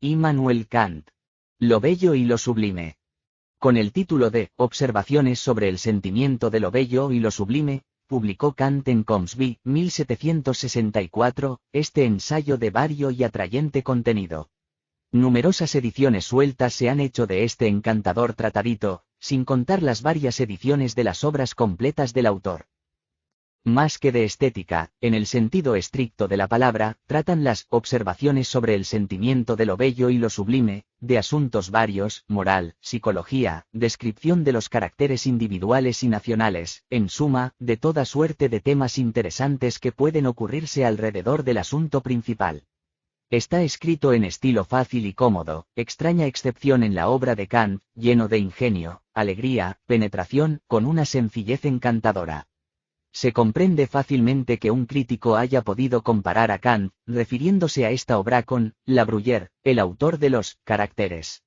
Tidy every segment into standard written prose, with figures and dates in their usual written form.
Immanuel Kant. Lo bello y lo sublime. Con el título de Observaciones sobre el sentimiento de lo bello y lo sublime, publicó Kant en Comsby, 1764, este ensayo de vario y atrayente contenido. Numerosas ediciones sueltas se han hecho de este encantador tratadito, sin contar las varias ediciones de las obras completas del autor. Más que de estética, en el sentido estricto de la palabra, tratan las observaciones sobre el sentimiento de lo bello y lo sublime, de asuntos varios, moral, psicología, descripción de los caracteres individuales y nacionales, en suma, de toda suerte de temas interesantes que pueden ocurrirse alrededor del asunto principal. Está escrito en estilo fácil y cómodo, extraña excepción en la obra de Kant, lleno de ingenio, alegría, penetración, con una sencillez encantadora. Se comprende fácilmente que un crítico haya podido comparar a Kant, refiriéndose a esta obra con La Bruyère, el autor de los caracteres.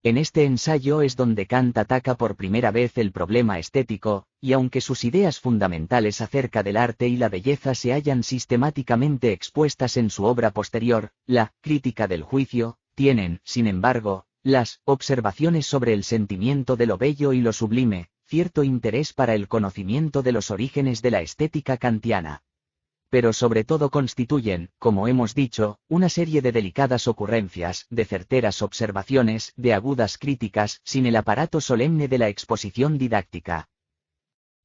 En este ensayo es donde Kant ataca por primera vez el problema estético, y aunque sus ideas fundamentales acerca del arte y la belleza se hallan sistemáticamente expuestas en su obra posterior, la Crítica del Juicio, tienen, sin embargo, las observaciones sobre el sentimiento de lo bello y lo sublime, cierto interés para el conocimiento de los orígenes de la estética kantiana. Pero sobre todo constituyen, como hemos dicho, una serie de delicadas ocurrencias, de certeras observaciones, de agudas críticas, sin el aparato solemne de la exposición didáctica.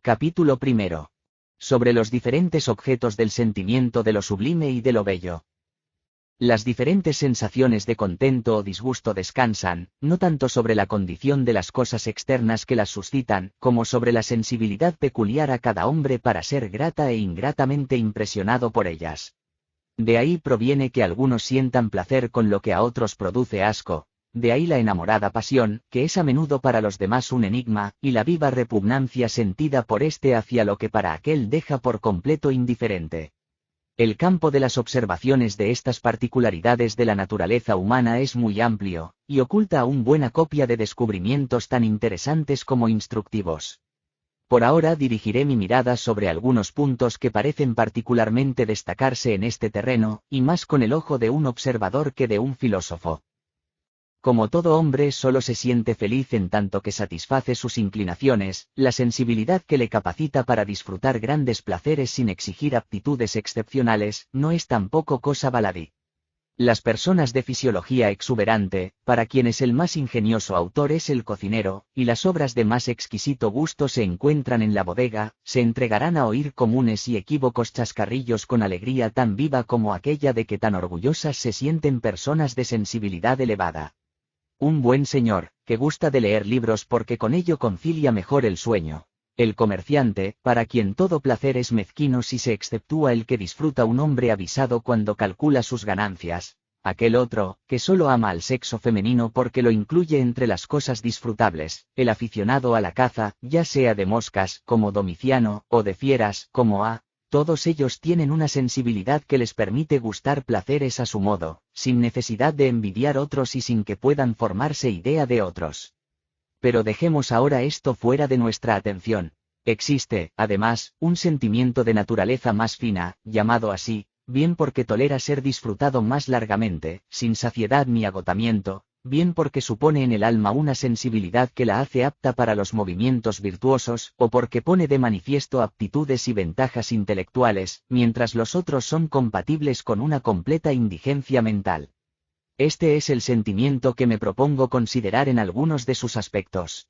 Capítulo primero. Sobre los diferentes objetos del sentimiento de lo sublime y de lo bello. Las diferentes sensaciones de contento o disgusto descansan, no tanto sobre la condición de las cosas externas que las suscitan, como sobre la sensibilidad peculiar a cada hombre para ser grata e ingratamente impresionado por ellas. De ahí proviene que algunos sientan placer con lo que a otros produce asco, de ahí la enamorada pasión, que es a menudo para los demás un enigma, y la viva repugnancia sentida por éste hacia lo que para aquel deja por completo indiferente. El campo de las observaciones de estas particularidades de la naturaleza humana es muy amplio, y oculta aún buena copia de descubrimientos tan interesantes como instructivos. Por ahora dirigiré mi mirada sobre algunos puntos que parecen particularmente destacarse en este terreno, y más con el ojo de un observador que de un filósofo. Como todo hombre solo se siente feliz en tanto que satisface sus inclinaciones, la sensibilidad que le capacita para disfrutar grandes placeres sin exigir aptitudes excepcionales, no es tampoco cosa baladí. Las personas de fisiología exuberante, para quienes el más ingenioso autor es el cocinero, y las obras de más exquisito gusto se encuentran en la bodega, se entregarán a oír comunes y equívocos chascarrillos con alegría tan viva como aquella de que tan orgullosas se sienten personas de sensibilidad elevada. Un buen señor, que gusta de leer libros porque con ello concilia mejor el sueño. El comerciante, para quien todo placer es mezquino si se exceptúa el que disfruta un hombre avisado cuando calcula sus ganancias. Aquel otro, que solo ama al sexo femenino porque lo incluye entre las cosas disfrutables. El aficionado a la caza, ya sea de moscas, como Domiciano, o de fieras, como A. Todos ellos tienen una sensibilidad que les permite gustar placeres a su modo, sin necesidad de envidiar otros y sin que puedan formarse idea de otros. Pero dejemos ahora esto fuera de nuestra atención. Existe, además, un sentimiento de naturaleza más fina, llamado así, bien porque tolera ser disfrutado más largamente, sin saciedad ni agotamiento, bien porque supone en el alma una sensibilidad que la hace apta para los movimientos virtuosos, o porque pone de manifiesto aptitudes y ventajas intelectuales, mientras los otros son compatibles con una completa indigencia mental. Este es el sentimiento que me propongo considerar en algunos de sus aspectos.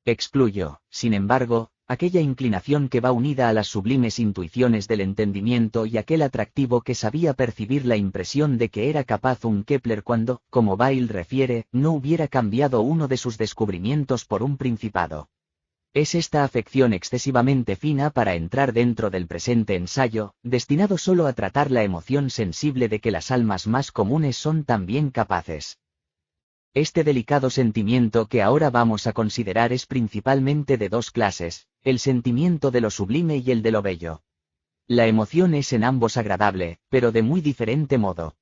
Excluyo, sin embargo, aquella inclinación que va unida a las sublimes intuiciones del entendimiento y aquel atractivo que sabía percibir la impresión de que era capaz un Kepler cuando, como Bayle refiere, no hubiera cambiado uno de sus descubrimientos por un principado. Es esta afección excesivamente fina para entrar dentro del presente ensayo, destinado solo a tratar la emoción sensible de que las almas más comunes son también capaces. Este delicado sentimiento que ahora vamos a considerar es principalmente de dos clases, el sentimiento de lo sublime y el de lo bello. La emoción es en ambos agradable, pero de muy diferente modo.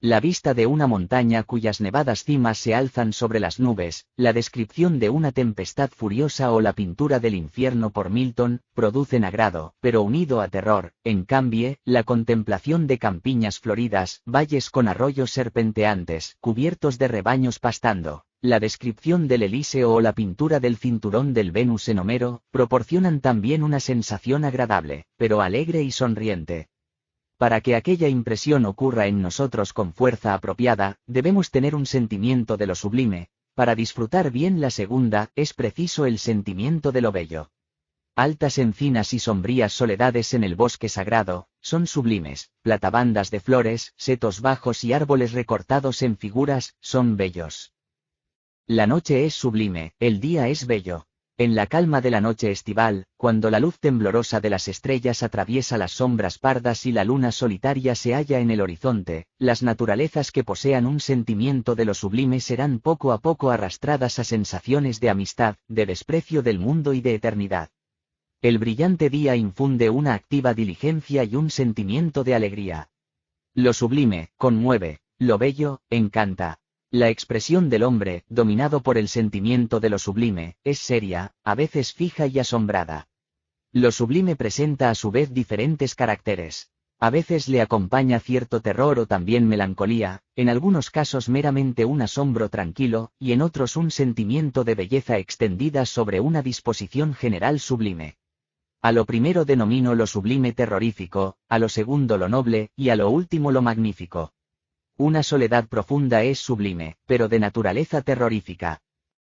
La vista de una montaña cuyas nevadas cimas se alzan sobre las nubes, la descripción de una tempestad furiosa o la pintura del infierno por Milton, producen agrado, pero unido a terror. En cambio, la contemplación de campiñas floridas, valles con arroyos serpenteantes, cubiertos de rebaños pastando, la descripción del Elíseo o la pintura del cinturón del Venus en Homero, proporcionan también una sensación agradable, pero alegre y sonriente. Para que aquella impresión ocurra en nosotros con fuerza apropiada, debemos tener un sentimiento de lo sublime. Para disfrutar bien la segunda, es preciso el sentimiento de lo bello. Altas encinas y sombrías soledades en el bosque sagrado, son sublimes, platabandas de flores, setos bajos y árboles recortados en figuras, son bellos. La noche es sublime, el día es bello. En la calma de la noche estival, cuando la luz temblorosa de las estrellas atraviesa las sombras pardas y la luna solitaria se halla en el horizonte, las naturalezas que posean un sentimiento de lo sublime serán poco a poco arrastradas a sensaciones de amistad, de desprecio del mundo y de eternidad. El brillante día infunde una activa diligencia y un sentimiento de alegría. Lo sublime, conmueve, lo bello, encanta. La expresión del hombre, dominado por el sentimiento de lo sublime, es seria, a veces fija y asombrada. Lo sublime presenta a su vez diferentes caracteres. A veces le acompaña cierto terror o también melancolía, en algunos casos meramente un asombro tranquilo, y en otros un sentimiento de belleza extendida sobre una disposición general sublime. A lo primero denomino lo sublime terrorífico, a lo segundo lo noble, y a lo último lo magnífico. Una soledad profunda es sublime, pero de naturaleza terrorífica.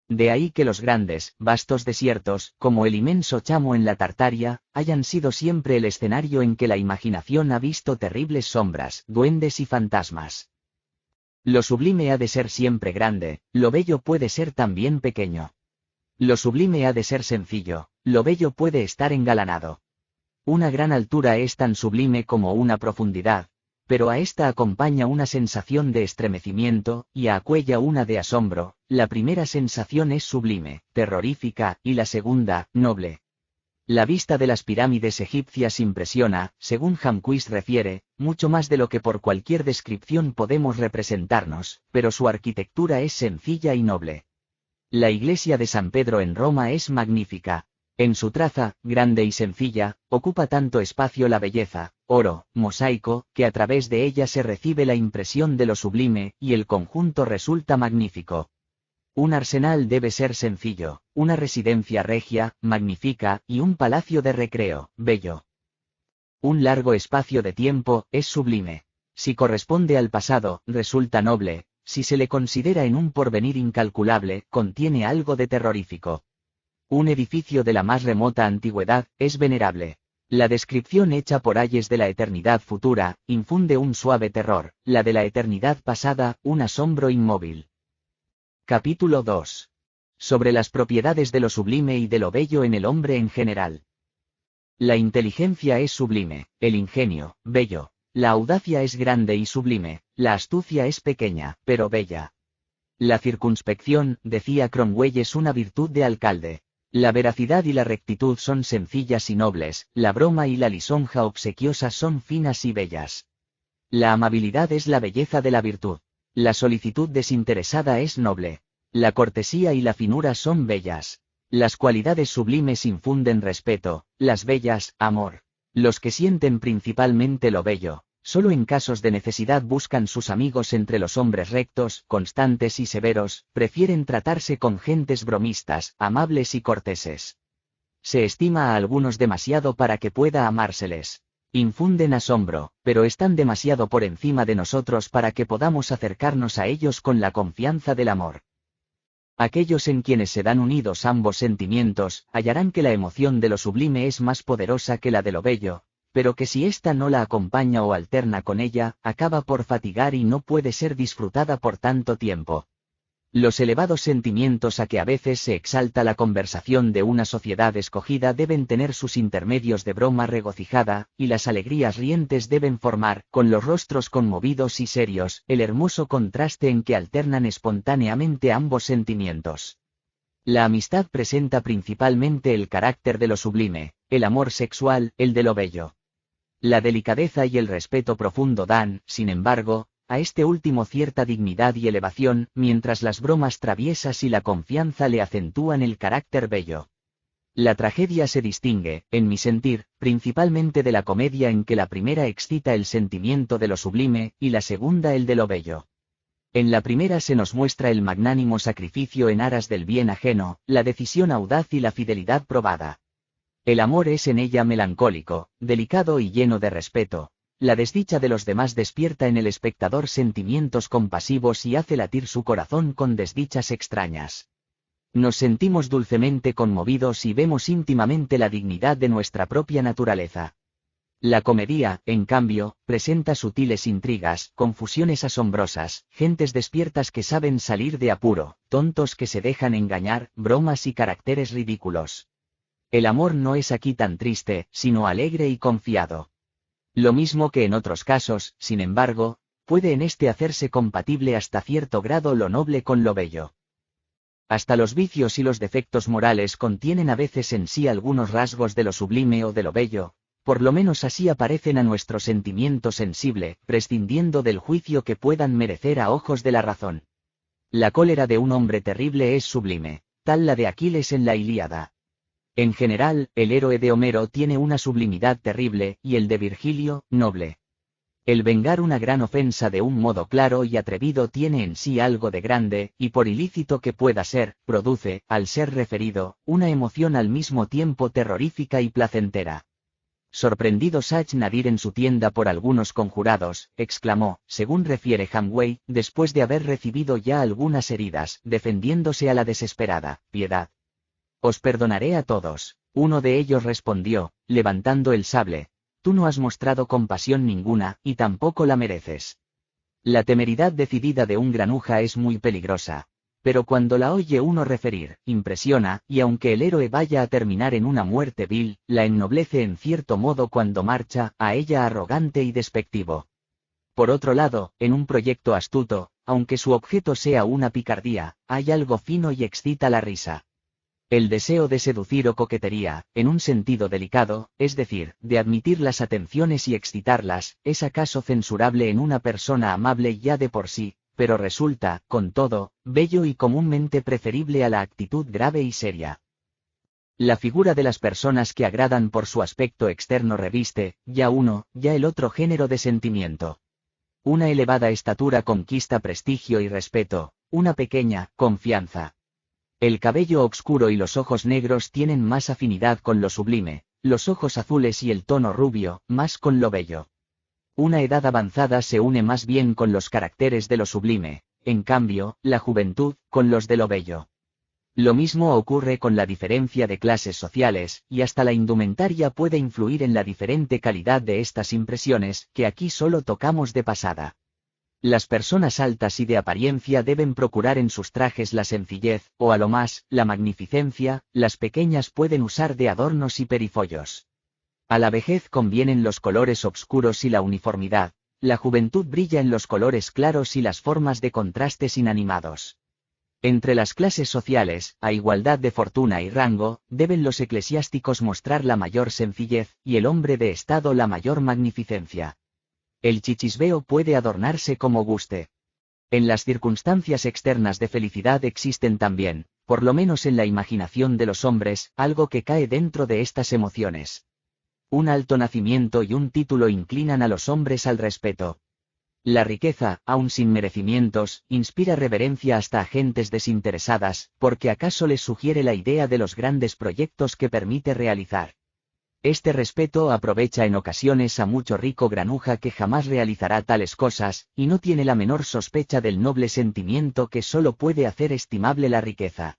De ahí que los grandes, vastos desiertos, como el inmenso Chamo en la Tartaria, hayan sido siempre el escenario en que la imaginación ha visto terribles sombras, duendes y fantasmas. Lo sublime ha de ser siempre grande, lo bello puede ser también pequeño. Lo sublime ha de ser sencillo, lo bello puede estar engalanado. Una gran altura es tan sublime como una profundidad, pero a esta acompaña una sensación de estremecimiento, y a aquella una de asombro. La primera sensación es sublime, terrorífica, y la segunda, noble. La vista de las pirámides egipcias impresiona, según Hamquist refiere, mucho más de lo que por cualquier descripción podemos representarnos, pero su arquitectura es sencilla y noble. La iglesia de San Pedro en Roma es magnífica. En su traza, grande y sencilla, ocupa tanto espacio la belleza, oro, mosaico, que a través de ella se recibe la impresión de lo sublime, y el conjunto resulta magnífico. Un arsenal debe ser sencillo, una residencia regia, magnífica, y un palacio de recreo, bello. Un largo espacio de tiempo, es sublime. Si corresponde al pasado, resulta noble, si se le considera en un porvenir incalculable, contiene algo de terrorífico. Un edificio de la más remota antigüedad, es venerable. La descripción hecha por ayes de la eternidad futura, infunde un suave terror, la de la eternidad pasada, un asombro inmóvil. Capítulo 2. Sobre las propiedades de lo sublime y de lo bello en el hombre en general. La inteligencia es sublime, el ingenio, bello. La audacia es grande y sublime, la astucia es pequeña, pero bella. La circunspección, decía Cromwell, es una virtud de alcalde. La veracidad y la rectitud son sencillas y nobles, la broma y la lisonja obsequiosa son finas y bellas. La amabilidad es la belleza de la virtud. La solicitud desinteresada es noble. La cortesía y la finura son bellas. Las cualidades sublimes infunden respeto, las bellas, amor. Los que sienten principalmente lo bello, solo en casos de necesidad buscan sus amigos entre los hombres rectos, constantes y severos, prefieren tratarse con gentes bromistas, amables y corteses. Se estima a algunos demasiado para que pueda amárseles. Infunden asombro, pero están demasiado por encima de nosotros para que podamos acercarnos a ellos con la confianza del amor. Aquellos en quienes se dan unidos ambos sentimientos, hallarán que la emoción de lo sublime es más poderosa que la de lo bello, pero que si ésta no la acompaña o alterna con ella, acaba por fatigar y no puede ser disfrutada por tanto tiempo. Los elevados sentimientos a que a veces se exalta la conversación de una sociedad escogida deben tener sus intermedios de broma regocijada, y las alegrías rientes deben formar, con los rostros conmovidos y serios, el hermoso contraste en que alternan espontáneamente ambos sentimientos. La amistad presenta principalmente el carácter de lo sublime, el amor sexual, el de lo bello. La delicadeza y el respeto profundo dan, sin embargo, a este último cierta dignidad y elevación, mientras las bromas traviesas y la confianza le acentúan el carácter bello. La tragedia se distingue, en mi sentir, principalmente de la comedia en que la primera excita el sentimiento de lo sublime, y la segunda el de lo bello. En la primera se nos muestra el magnánimo sacrificio en aras del bien ajeno, la decisión audaz y la fidelidad probada. El amor es en ella melancólico, delicado y lleno de respeto. La desdicha de los demás despierta en el espectador sentimientos compasivos y hace latir su corazón con desdichas extrañas. Nos sentimos dulcemente conmovidos y vemos íntimamente la dignidad de nuestra propia naturaleza. La comedia, en cambio, presenta sutiles intrigas, confusiones asombrosas, gentes despiertas que saben salir de apuro, tontos que se dejan engañar, bromas y caracteres ridículos. El amor no es aquí tan triste, sino alegre y confiado. Lo mismo que en otros casos, sin embargo, puede en este hacerse compatible hasta cierto grado lo noble con lo bello. Hasta los vicios y los defectos morales contienen a veces en sí algunos rasgos de lo sublime o de lo bello, por lo menos así aparecen a nuestro sentimiento sensible, prescindiendo del juicio que puedan merecer a ojos de la razón. La cólera de un hombre terrible es sublime, tal la de Aquiles en la Ilíada. En general, el héroe de Homero tiene una sublimidad terrible, y el de Virgilio, noble. El vengar una gran ofensa de un modo claro y atrevido tiene en sí algo de grande, y por ilícito que pueda ser, produce, al ser referido, una emoción al mismo tiempo terrorífica y placentera. Sorprendido Sach-Nadir en su tienda por algunos conjurados, exclamó, según refiere Hamway, después de haber recibido ya algunas heridas, defendiéndose a la desesperada, piedad. Os perdonaré a todos. Uno de ellos respondió, levantando el sable, tú no has mostrado compasión ninguna, y tampoco la mereces. La temeridad decidida de un granuja es muy peligrosa, pero cuando la oye uno referir, impresiona, y aunque el héroe vaya a terminar en una muerte vil, la ennoblece en cierto modo cuando marcha, a ella arrogante y despectivo. Por otro lado, en un proyecto astuto, aunque su objeto sea una picardía, hay algo fino y excita la risa. El deseo de seducir o coquetería, en un sentido delicado, es decir, de admitir las atenciones y excitarlas, es acaso censurable en una persona amable ya de por sí, pero resulta, con todo, bello y comúnmente preferible a la actitud grave y seria. La figura de las personas que agradan por su aspecto externo reviste, ya uno, ya el otro género de sentimiento. Una elevada estatura conquista prestigio y respeto, una pequeña, confianza. El cabello oscuro y los ojos negros tienen más afinidad con lo sublime, los ojos azules y el tono rubio, más con lo bello. Una edad avanzada se une más bien con los caracteres de lo sublime, en cambio, la juventud, con los de lo bello. Lo mismo ocurre con la diferencia de clases sociales, y hasta la indumentaria puede influir en la diferente calidad de estas impresiones, que aquí solo tocamos de pasada. Las personas altas y de apariencia deben procurar en sus trajes la sencillez, o a lo más, la magnificencia, las pequeñas pueden usar de adornos y perifollos. A la vejez convienen los colores obscuros y la uniformidad, la juventud brilla en los colores claros y las formas de contrastes inanimados. Entre las clases sociales, a igualdad de fortuna y rango, deben los eclesiásticos mostrar la mayor sencillez, y el hombre de estado la mayor magnificencia. El chichisbeo puede adornarse como guste. En las circunstancias externas de felicidad existen también, por lo menos en la imaginación de los hombres, algo que cae dentro de estas emociones. Un alto nacimiento y un título inclinan a los hombres al respeto. La riqueza, aun sin merecimientos, inspira reverencia hasta a gentes desinteresadas, porque acaso les sugiere la idea de los grandes proyectos que permite realizar. Este respeto aprovecha en ocasiones a mucho rico granuja que jamás realizará tales cosas, y no tiene la menor sospecha del noble sentimiento que solo puede hacer estimable la riqueza.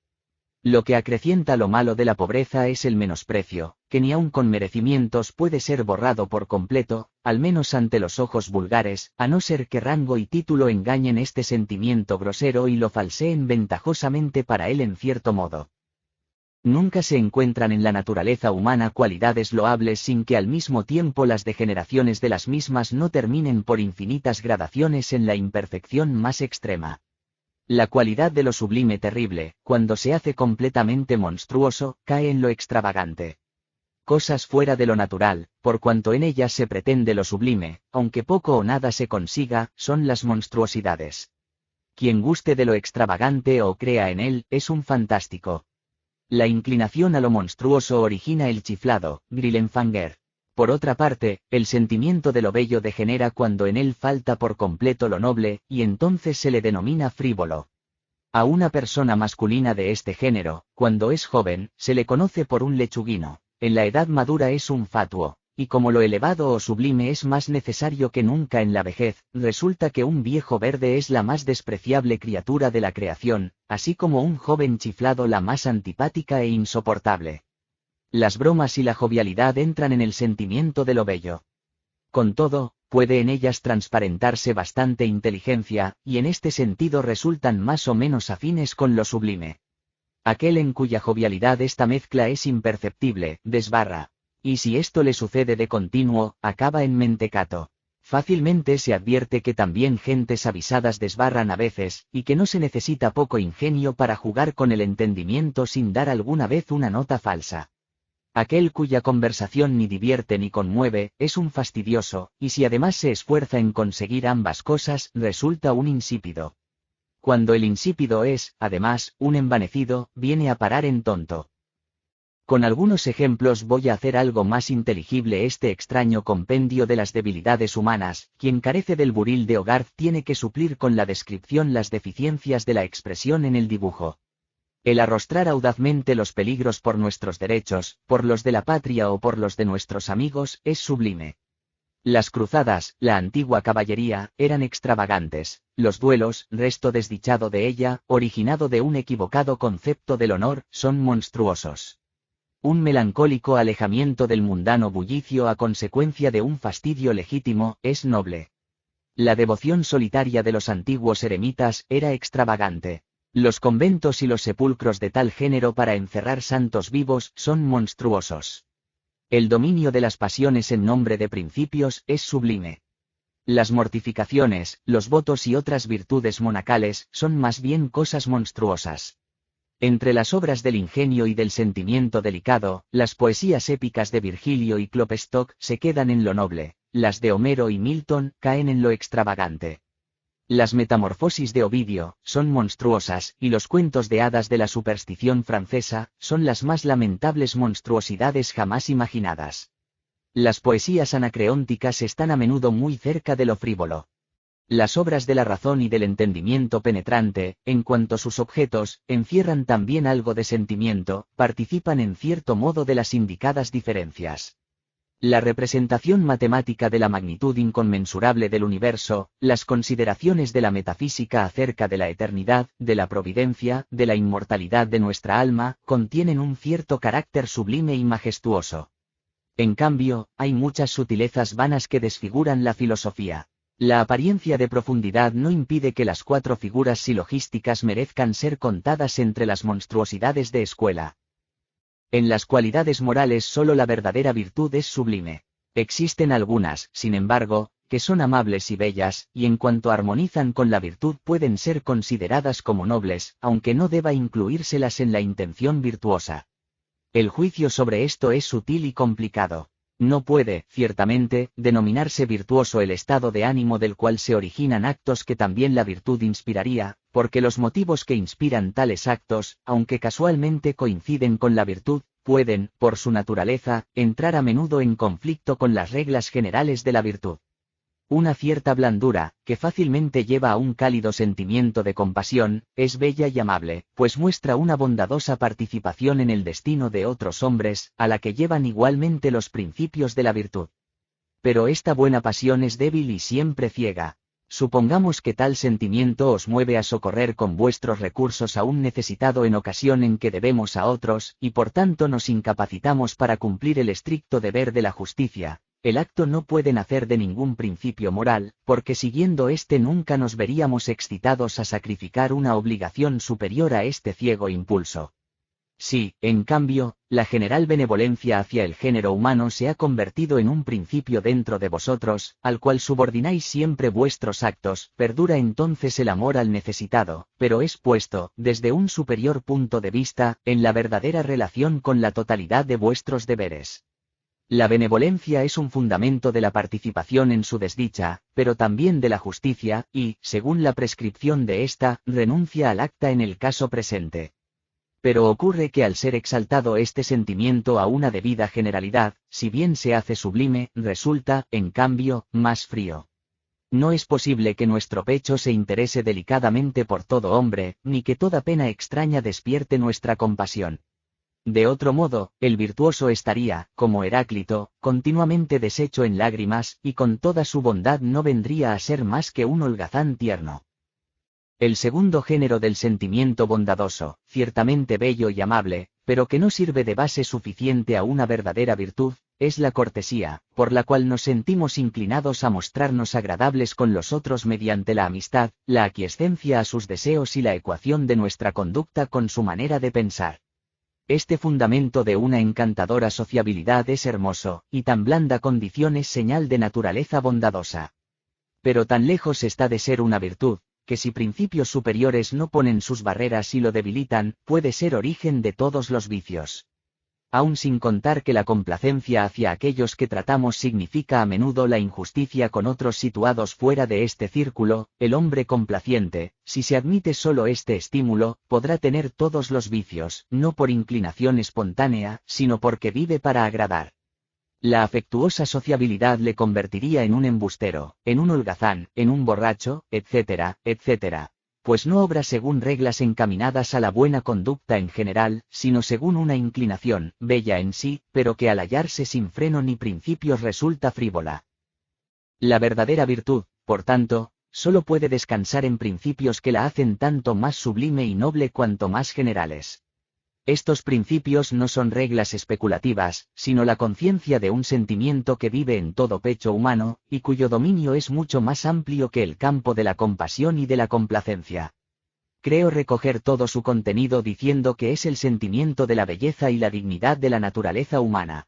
Lo que acrecienta lo malo de la pobreza es el menosprecio, que ni aun con merecimientos puede ser borrado por completo, al menos ante los ojos vulgares, a no ser que rango y título engañen este sentimiento grosero y lo falseen ventajosamente para él en cierto modo. Nunca se encuentran en la naturaleza humana cualidades loables sin que al mismo tiempo las degeneraciones de las mismas no terminen por infinitas gradaciones en la imperfección más extrema. La cualidad de lo sublime terrible, cuando se hace completamente monstruoso, cae en lo extravagante. cosas fuera de lo natural, por cuanto en ellas se pretende lo sublime, aunque poco o nada se consiga, son las monstruosidades. Quien guste de lo extravagante o crea en él, es un fantástico. La inclinación a lo monstruoso origina el chiflado, Grillenfanger. Por otra parte, el sentimiento de lo bello degenera cuando en él falta por completo lo noble, y entonces se le denomina frívolo. A una persona masculina de este género, cuando es joven, se le conoce por un lechuguino. En la edad madura es un fatuo, y como lo elevado o sublime es más necesario que nunca en la vejez, resulta que un viejo verde es la más despreciable criatura de la creación, así como un joven chiflado la más antipática e insoportable. Las bromas y la jovialidad entran en el sentimiento de lo bello. Con todo, puede en ellas transparentarse bastante inteligencia, y en este sentido resultan más o menos afines con lo sublime. Aquel en cuya jovialidad esta mezcla es imperceptible, desbarra. Y si esto le sucede de continuo, acaba en mentecato. Fácilmente se advierte que también gentes avisadas desbarran a veces, y que no se necesita poco ingenio para jugar con el entendimiento sin dar alguna vez una nota falsa. Aquel cuya conversación ni divierte ni conmueve, es un fastidioso, y si además se esfuerza en conseguir ambas cosas, resulta un insípido. Cuando el insípido es, además, un envanecido, viene a parar en tonto. Con algunos ejemplos voy a hacer algo más inteligible este extraño compendio de las debilidades humanas. Quien carece del buril de Hogarth tiene que suplir con la descripción las deficiencias de la expresión en el dibujo. El arrostrar audazmente los peligros por nuestros derechos, por los de la patria o por los de nuestros amigos, es sublime. Las cruzadas, la antigua caballería, eran extravagantes. Los duelos, resto desdichado de ella, originado de un equivocado concepto del honor, son monstruosos. Un melancólico alejamiento del mundano bullicio a consecuencia de un fastidio legítimo, es noble. La devoción solitaria de los antiguos eremitas era extravagante. Los conventos y los sepulcros de tal género para encerrar santos vivos son monstruosos. El dominio de las pasiones en nombre de principios es sublime. Las mortificaciones, los votos y otras virtudes monacales son más bien cosas monstruosas. Entre las obras del ingenio y del sentimiento delicado, las poesías épicas de Virgilio y Klopstock se quedan en lo noble, las de Homero y Milton caen en lo extravagante. Las metamorfosis de Ovidio son monstruosas, y los cuentos de hadas de la superstición francesa son las más lamentables monstruosidades jamás imaginadas. Las poesías anacreónticas están a menudo muy cerca de lo frívolo. Las obras de la razón y del entendimiento penetrante, en cuanto sus objetos, encierran también algo de sentimiento, participan en cierto modo de las indicadas diferencias. La representación matemática de la magnitud inconmensurable del universo, las consideraciones de la metafísica acerca de la eternidad, de la providencia, de la inmortalidad de nuestra alma, contienen un cierto carácter sublime y majestuoso. En cambio, hay muchas sutilezas vanas que desfiguran la filosofía. La apariencia de profundidad no impide que las 4 figuras silogísticas merezcan ser contadas entre las monstruosidades de escuela. En las cualidades morales solo la verdadera virtud es sublime. Existen algunas, sin embargo, que son amables y bellas, y en cuanto armonizan con la virtud pueden ser consideradas como nobles, aunque no deba incluírselas en la intención virtuosa. El juicio sobre esto es sutil y complicado. No puede, ciertamente, denominarse virtuoso el estado de ánimo del cual se originan actos que también la virtud inspiraría, porque los motivos que inspiran tales actos, aunque casualmente coinciden con la virtud, pueden, por su naturaleza, entrar a menudo en conflicto con las reglas generales de la virtud. Una cierta blandura, que fácilmente lleva a un cálido sentimiento de compasión, es bella y amable, pues muestra una bondadosa participación en el destino de otros hombres, a la que llevan igualmente los principios de la virtud. Pero esta buena pasión es débil y siempre ciega. Supongamos que tal sentimiento os mueve a socorrer con vuestros recursos a un necesitado en ocasión en que debemos a otros, y por tanto nos incapacitamos para cumplir el estricto deber de la justicia. El acto no puede nacer de ningún principio moral, porque siguiendo éste nunca nos veríamos excitados a sacrificar una obligación superior a este ciego impulso. Si, en cambio, la general benevolencia hacia el género humano se ha convertido en un principio dentro de vosotros, al cual subordináis siempre vuestros actos, perdura entonces el amor al necesitado, pero es puesto, desde un superior punto de vista, en la verdadera relación con la totalidad de vuestros deberes. La benevolencia es un fundamento de la participación en su desdicha, pero también de la justicia, y, según la prescripción de esta, renuncia al acta en el caso presente. Pero ocurre que al ser exaltado este sentimiento a una debida generalidad, si bien se hace sublime, resulta, en cambio, más frío. No es posible que nuestro pecho se interese delicadamente por todo hombre, ni que toda pena extraña despierte nuestra compasión. De otro modo, el virtuoso estaría, como Heráclito, continuamente deshecho en lágrimas, y con toda su bondad no vendría a ser más que un holgazán tierno. El segundo género del sentimiento bondadoso, ciertamente bello y amable, pero que no sirve de base suficiente a una verdadera virtud, es la cortesía, por la cual nos sentimos inclinados a mostrarnos agradables con los otros mediante la amistad, la aquiescencia a sus deseos y la ecuación de nuestra conducta con su manera de pensar. Este fundamento de una encantadora sociabilidad es hermoso, y tan blanda condición es señal de naturaleza bondadosa. Pero tan lejos está de ser una virtud, que si principios superiores no ponen sus barreras y lo debilitan, puede ser origen de todos los vicios. Aun sin contar que la complacencia hacia aquellos que tratamos significa a menudo la injusticia con otros situados fuera de este círculo, el hombre complaciente, si se admite solo este estímulo, podrá tener todos los vicios, no por inclinación espontánea, sino porque vive para agradar. La afectuosa sociabilidad le convertiría en un embustero, en un holgazán, en un borracho, etcétera, etcétera. Pues no obra según reglas encaminadas a la buena conducta en general, sino según una inclinación, bella en sí, pero que al hallarse sin freno ni principios resulta frívola. La verdadera virtud, por tanto, solo puede descansar en principios que la hacen tanto más sublime y noble cuanto más generales. Estos principios no son reglas especulativas, sino la conciencia de un sentimiento que vive en todo pecho humano, y cuyo dominio es mucho más amplio que el campo de la compasión y de la complacencia. Creo recoger todo su contenido diciendo que es el sentimiento de la belleza y la dignidad de la naturaleza humana.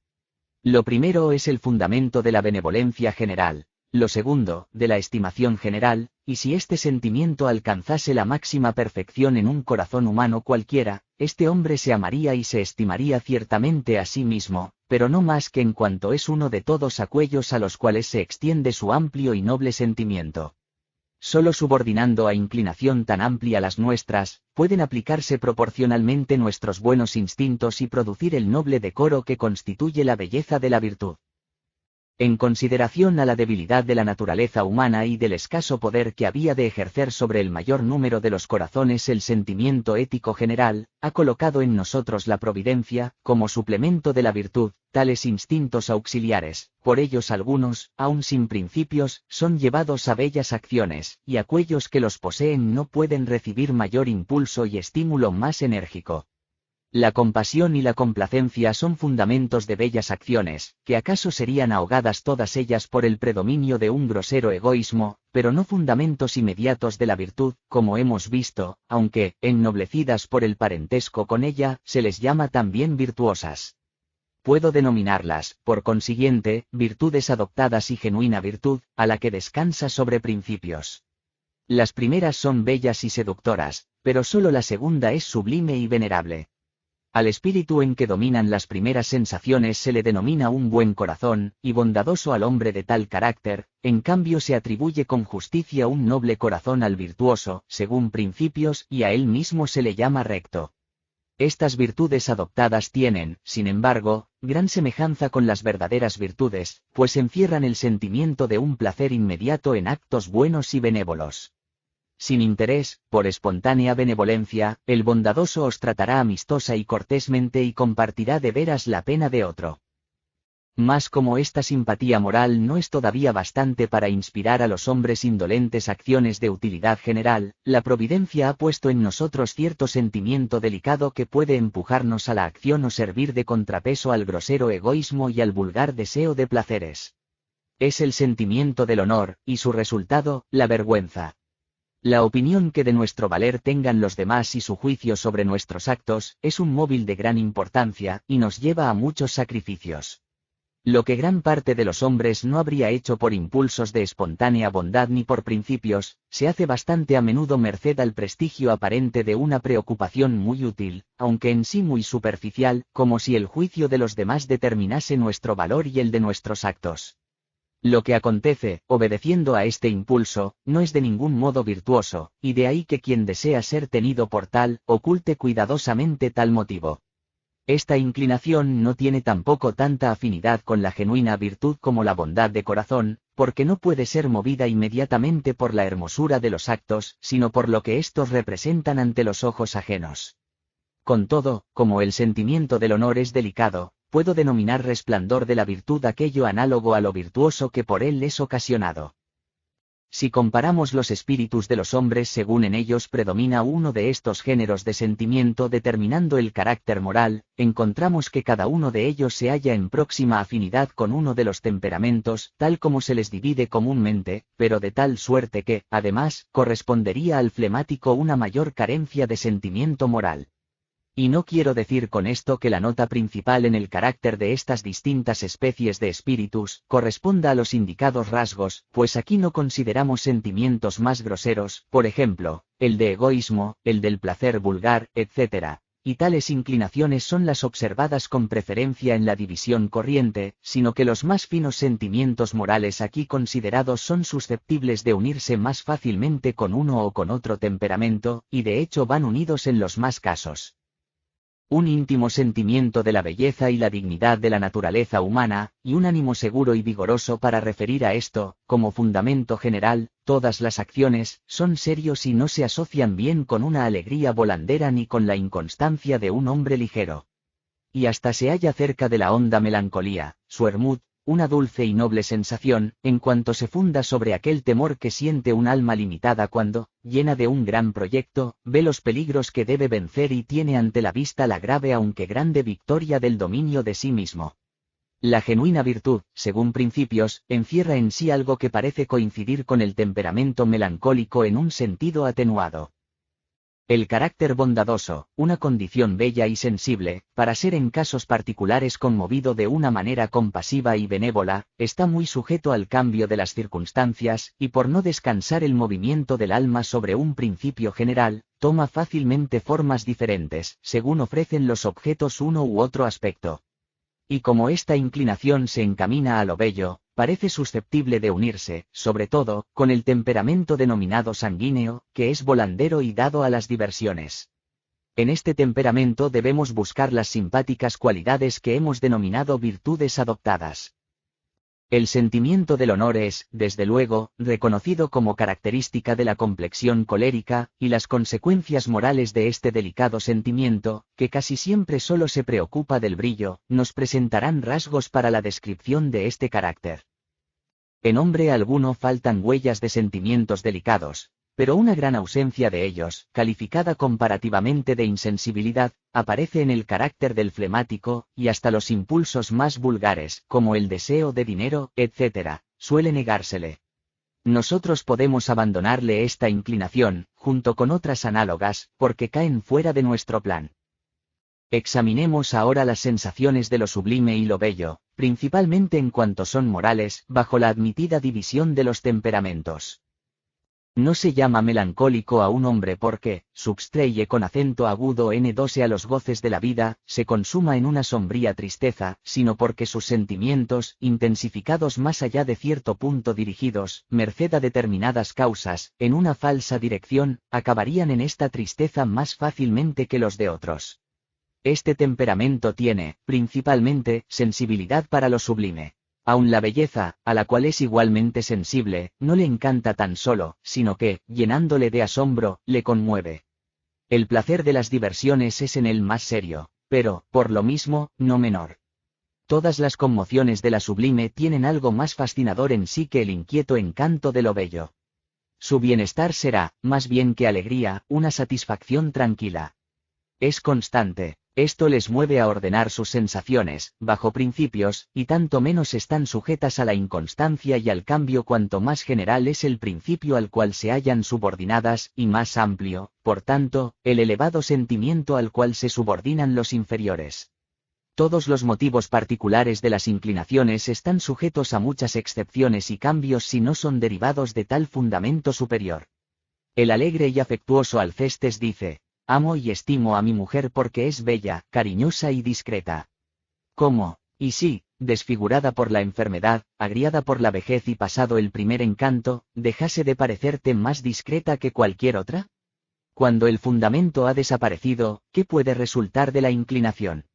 Lo primero es el fundamento de la benevolencia general, lo segundo, de la estimación general, y si este sentimiento alcanzase la máxima perfección en un corazón humano cualquiera, este hombre se amaría y se estimaría ciertamente a sí mismo, pero no más que en cuanto es uno de todos aquellos a los cuales se extiende su amplio y noble sentimiento. Solo subordinando a inclinación tan amplia las nuestras, pueden aplicarse proporcionalmente nuestros buenos instintos y producir el noble decoro que constituye la belleza de la virtud. En consideración a la debilidad de la naturaleza humana y del escaso poder que había de ejercer sobre el mayor número de los corazones el sentimiento ético general, ha colocado en nosotros la providencia, como suplemento de la virtud, tales instintos auxiliares, por ellos algunos, aun sin principios, son llevados a bellas acciones, y aquellos que los poseen no pueden recibir mayor impulso y estímulo más enérgico. La compasión y la complacencia son fundamentos de bellas acciones, que acaso serían ahogadas todas ellas por el predominio de un grosero egoísmo, pero no fundamentos inmediatos de la virtud, como hemos visto, aunque, ennoblecidas por el parentesco con ella, se les llama también virtuosas. Puedo denominarlas, por consiguiente, virtudes adoptadas y genuina virtud, a la que descansa sobre principios. Las primeras son bellas y seductoras, pero solo la segunda es sublime y venerable. Al espíritu en que dominan las primeras sensaciones se le denomina un buen corazón, y bondadoso al hombre de tal carácter, en cambio se atribuye con justicia un noble corazón al virtuoso, según principios, y a él mismo se le llama recto. Estas virtudes adoptadas tienen, sin embargo, gran semejanza con las verdaderas virtudes, pues encierran el sentimiento de un placer inmediato en actos buenos y benévolos. Sin interés, por espontánea benevolencia, el bondadoso os tratará amistosa y cortésmente y compartirá de veras la pena de otro. Mas como esta simpatía moral no es todavía bastante para inspirar a los hombres indolentes acciones de utilidad general, la providencia ha puesto en nosotros cierto sentimiento delicado que puede empujarnos a la acción o servir de contrapeso al grosero egoísmo y al vulgar deseo de placeres. Es el sentimiento del honor, y su resultado, la vergüenza. La opinión que de nuestro valer tengan los demás y su juicio sobre nuestros actos, es un móvil de gran importancia, y nos lleva a muchos sacrificios. Lo que gran parte de los hombres no habría hecho por impulsos de espontánea bondad ni por principios, se hace bastante a menudo merced al prestigio aparente de una preocupación muy útil, aunque en sí muy superficial, como si el juicio de los demás determinase nuestro valor y el de nuestros actos. Lo que acontece, obedeciendo a este impulso, no es de ningún modo virtuoso, y de ahí que quien desea ser tenido por tal, oculte cuidadosamente tal motivo. Esta inclinación no tiene tampoco tanta afinidad con la genuina virtud como la bondad de corazón, porque no puede ser movida inmediatamente por la hermosura de los actos, sino por lo que éstos representan ante los ojos ajenos. Con todo, como el sentimiento del honor es delicado, puedo denominar resplandor de la virtud aquello análogo a lo virtuoso que por él es ocasionado. Si comparamos los espíritus de los hombres según en ellos predomina uno de estos géneros de sentimiento determinando el carácter moral, encontramos que cada uno de ellos se halla en próxima afinidad con uno de los temperamentos, tal como se les divide comúnmente, pero de tal suerte que, además, correspondería al flemático una mayor carencia de sentimiento moral. Y no quiero decir con esto que la nota principal en el carácter de estas distintas especies de espíritus corresponda a los indicados rasgos, pues aquí no consideramos sentimientos más groseros, por ejemplo, el de egoísmo, el del placer vulgar, etc., y tales inclinaciones son las observadas con preferencia en la división corriente, sino que los más finos sentimientos morales aquí considerados son susceptibles de unirse más fácilmente con uno o con otro temperamento, y de hecho van unidos en los más casos. Un íntimo sentimiento de la belleza y la dignidad de la naturaleza humana, y un ánimo seguro y vigoroso para referir a esto, como fundamento general, todas las acciones, son serios y no se asocian bien con una alegría volandera ni con la inconstancia de un hombre ligero. Y hasta se halla cerca de la honda melancolía, Suermut, una dulce y noble sensación, en cuanto se funda sobre aquel temor que siente un alma limitada cuando, llena de un gran proyecto, ve los peligros que debe vencer y tiene ante la vista la grave aunque grande victoria del dominio de sí mismo. La genuina virtud, según principios, encierra en sí algo que parece coincidir con el temperamento melancólico en un sentido atenuado. El carácter bondadoso, una condición bella y sensible, para ser en casos particulares conmovido de una manera compasiva y benévola, está muy sujeto al cambio de las circunstancias, y por no descansar el movimiento del alma sobre un principio general, toma fácilmente formas diferentes, según ofrecen los objetos uno u otro aspecto. Y como esta inclinación se encamina a lo bello, parece susceptible de unirse, sobre todo, con el temperamento denominado sanguíneo, que es volandero y dado a las diversiones. En este temperamento debemos buscar las simpáticas cualidades que hemos denominado virtudes adoptadas. El sentimiento del honor es, desde luego, reconocido como característica de la complexión colérica, y las consecuencias morales de este delicado sentimiento, que casi siempre solo se preocupa del brillo, nos presentarán rasgos para la descripción de este carácter. En hombre alguno faltan huellas de sentimientos delicados, pero una gran ausencia de ellos, calificada comparativamente de insensibilidad, aparece en el carácter del flemático, y hasta los impulsos más vulgares, como el deseo de dinero, etc., suele negársele. Nosotros podemos abandonarle esta inclinación, junto con otras análogas, porque caen fuera de nuestro plan. Examinemos ahora las sensaciones de lo sublime y lo bello, principalmente en cuanto son morales, bajo la admitida división de los temperamentos. No se llama melancólico a un hombre porque, substraye con acento agudo n12 a los goces de la vida, se consuma en una sombría tristeza, sino porque sus sentimientos, intensificados más allá de cierto punto dirigidos, merced a determinadas causas, en una falsa dirección, acabarían en esta tristeza más fácilmente que los de otros. Este temperamento tiene, principalmente, sensibilidad para lo sublime. Aun la belleza, a la cual es igualmente sensible, no le encanta tan solo, sino que, llenándole de asombro, le conmueve. El placer de las diversiones es en él más serio, pero, por lo mismo, no menor. Todas las conmociones de la sublime tienen algo más fascinador en sí que el inquieto encanto de lo bello. Su bienestar será, más bien que alegría, una satisfacción tranquila. Es constante. Esto les mueve a ordenar sus sensaciones, bajo principios, y tanto menos están sujetas a la inconstancia y al cambio cuanto más general es el principio al cual se hallan subordinadas, y más amplio, por tanto, el elevado sentimiento al cual se subordinan los inferiores. Todos los motivos particulares de las inclinaciones están sujetos a muchas excepciones y cambios si no son derivados de tal fundamento superior. El alegre y afectuoso Alcestes dice: amo y estimo a mi mujer porque es bella, cariñosa y discreta. ¿Cómo? Y sí, desfigurada por la enfermedad, agriada por la vejez y pasado el primer encanto, ¿dejase de parecerte más discreta que cualquier otra? Cuando el fundamento ha desaparecido, ¿qué puede resultar de la inclinación?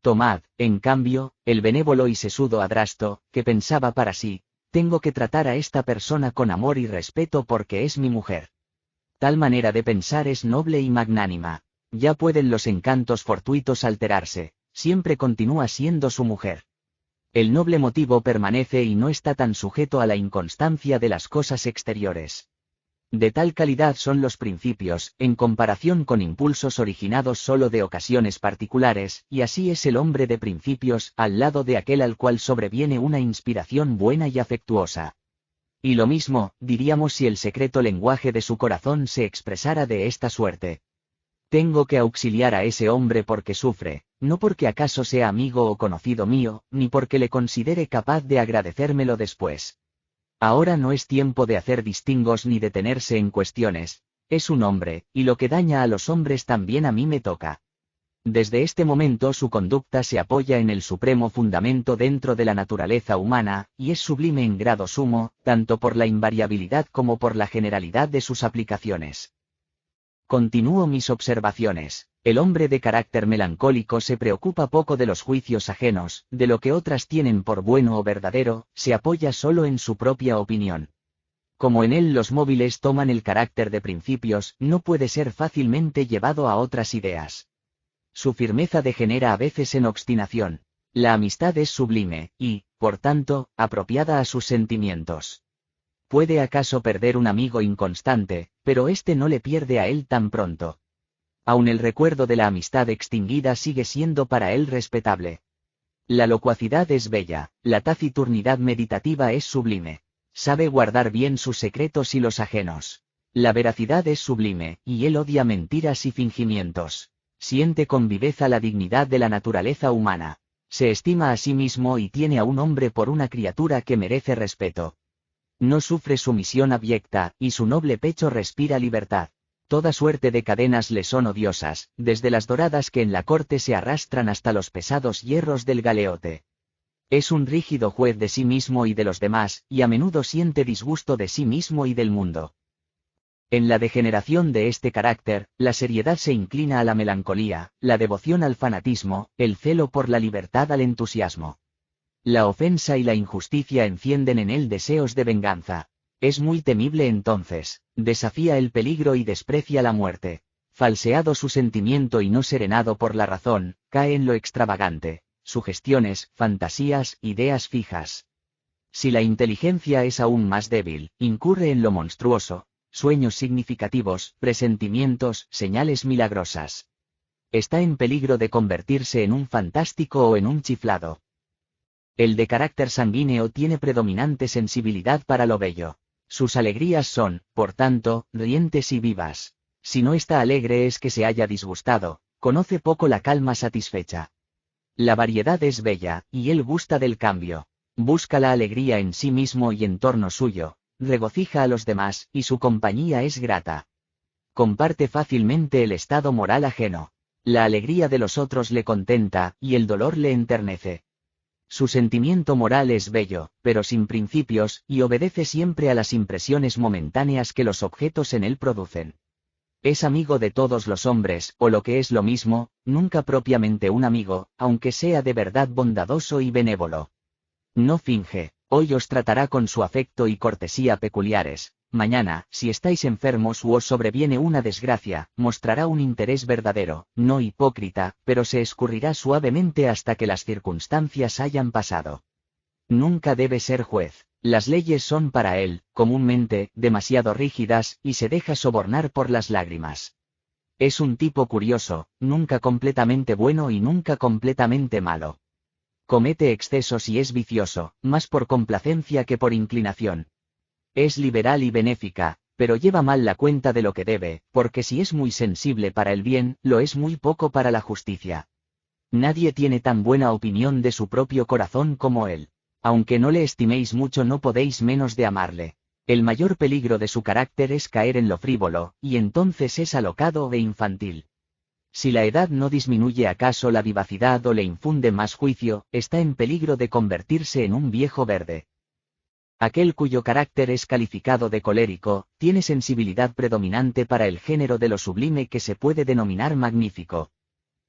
Tomad, en cambio, el benévolo y sesudo Adrasto, que pensaba para sí: tengo que tratar a esta persona con amor y respeto porque es mi mujer. Tal manera de pensar es noble y magnánima. Ya pueden los encantos fortuitos alterarse, siempre continúa siendo su mujer. El noble motivo permanece y no está tan sujeto a la inconstancia de las cosas exteriores. De tal calidad son los principios, en comparación con impulsos originados solo de ocasiones particulares, y así es el hombre de principios, al lado de aquel al cual sobreviene una inspiración buena y afectuosa. Y lo mismo, diríamos si el secreto lenguaje de su corazón se expresara de esta suerte: tengo que auxiliar a ese hombre porque sufre, no porque acaso sea amigo o conocido mío, ni porque le considere capaz de agradecérmelo después. Ahora no es tiempo de hacer distingos ni detenerse en cuestiones. Es un hombre, y lo que daña a los hombres también a mí me toca. Desde este momento su conducta se apoya en el supremo fundamento dentro de la naturaleza humana, y es sublime en grado sumo, tanto por la invariabilidad como por la generalidad de sus aplicaciones. Continúo mis observaciones. El hombre de carácter melancólico se preocupa poco de los juicios ajenos, de lo que otras tienen por bueno o verdadero, se apoya solo en su propia opinión. Como en él los móviles toman el carácter de principios, no puede ser fácilmente llevado a otras ideas. Su firmeza degenera a veces en obstinación. La amistad es sublime, y, por tanto, apropiada a sus sentimientos. Puede acaso perder un amigo inconstante, pero éste no le pierde a él tan pronto. Aun el recuerdo de la amistad extinguida sigue siendo para él respetable. La locuacidad es bella, la taciturnidad meditativa es sublime. Sabe guardar bien sus secretos y los ajenos. La veracidad es sublime, y él odia mentiras y fingimientos. Siente con viveza la dignidad de la naturaleza humana. Se estima a sí mismo y tiene a un hombre por una criatura que merece respeto. No sufre sumisión abyecta, y su noble pecho respira libertad. Toda suerte de cadenas le son odiosas, desde las doradas que en la corte se arrastran hasta los pesados hierros del galeote. Es un rígido juez de sí mismo y de los demás, y a menudo siente disgusto de sí mismo y del mundo. En la degeneración de este carácter, la seriedad se inclina a la melancolía, la devoción al fanatismo, el celo por la libertad al entusiasmo. La ofensa y la injusticia encienden en él deseos de venganza. Es muy temible entonces, desafía el peligro y desprecia la muerte. Falseado su sentimiento y no serenado por la razón, cae en lo extravagante, sugestiones, fantasías, ideas fijas. Si la inteligencia es aún más débil, incurre en lo monstruoso, sueños significativos, presentimientos, señales milagrosas. Está en peligro de convertirse en un fantástico o en un chiflado. El de carácter sanguíneo tiene predominante sensibilidad para lo bello. Sus alegrías son, por tanto, rientes y vivas. Si no está alegre es que se haya disgustado, conoce poco la calma satisfecha. La variedad es bella, y él gusta del cambio. Busca la alegría en sí mismo y en torno suyo, regocija a los demás, y su compañía es grata. Comparte fácilmente el estado moral ajeno. La alegría de los otros le contenta, y el dolor le enternece. Su sentimiento moral es bello, pero sin principios, y obedece siempre a las impresiones momentáneas que los objetos en él producen. Es amigo de todos los hombres, o lo que es lo mismo, nunca propiamente un amigo, aunque sea de verdad bondadoso y benévolo. No finge, hoy os tratará con su afecto y cortesía peculiares. Mañana, si estáis enfermos u os sobreviene una desgracia, mostrará un interés verdadero, no hipócrita, pero se escurrirá suavemente hasta que las circunstancias hayan pasado. Nunca debe ser juez. Las leyes son para él, comúnmente, demasiado rígidas, y se deja sobornar por las lágrimas. Es un tipo curioso, nunca completamente bueno y nunca completamente malo. Comete excesos y es vicioso, más por complacencia que por inclinación. Es liberal y benéfica, pero lleva mal la cuenta de lo que debe, porque si es muy sensible para el bien, lo es muy poco para la justicia. Nadie tiene tan buena opinión de su propio corazón como él. Aunque no le estiméis mucho, no podéis menos de amarle. El mayor peligro de su carácter es caer en lo frívolo, y entonces es alocado e infantil. Si la edad no disminuye acaso la vivacidad o le infunde más juicio, está en peligro de convertirse en un viejo verde. Aquel cuyo carácter es calificado de colérico, tiene sensibilidad predominante para el género de lo sublime que se puede denominar magnífico.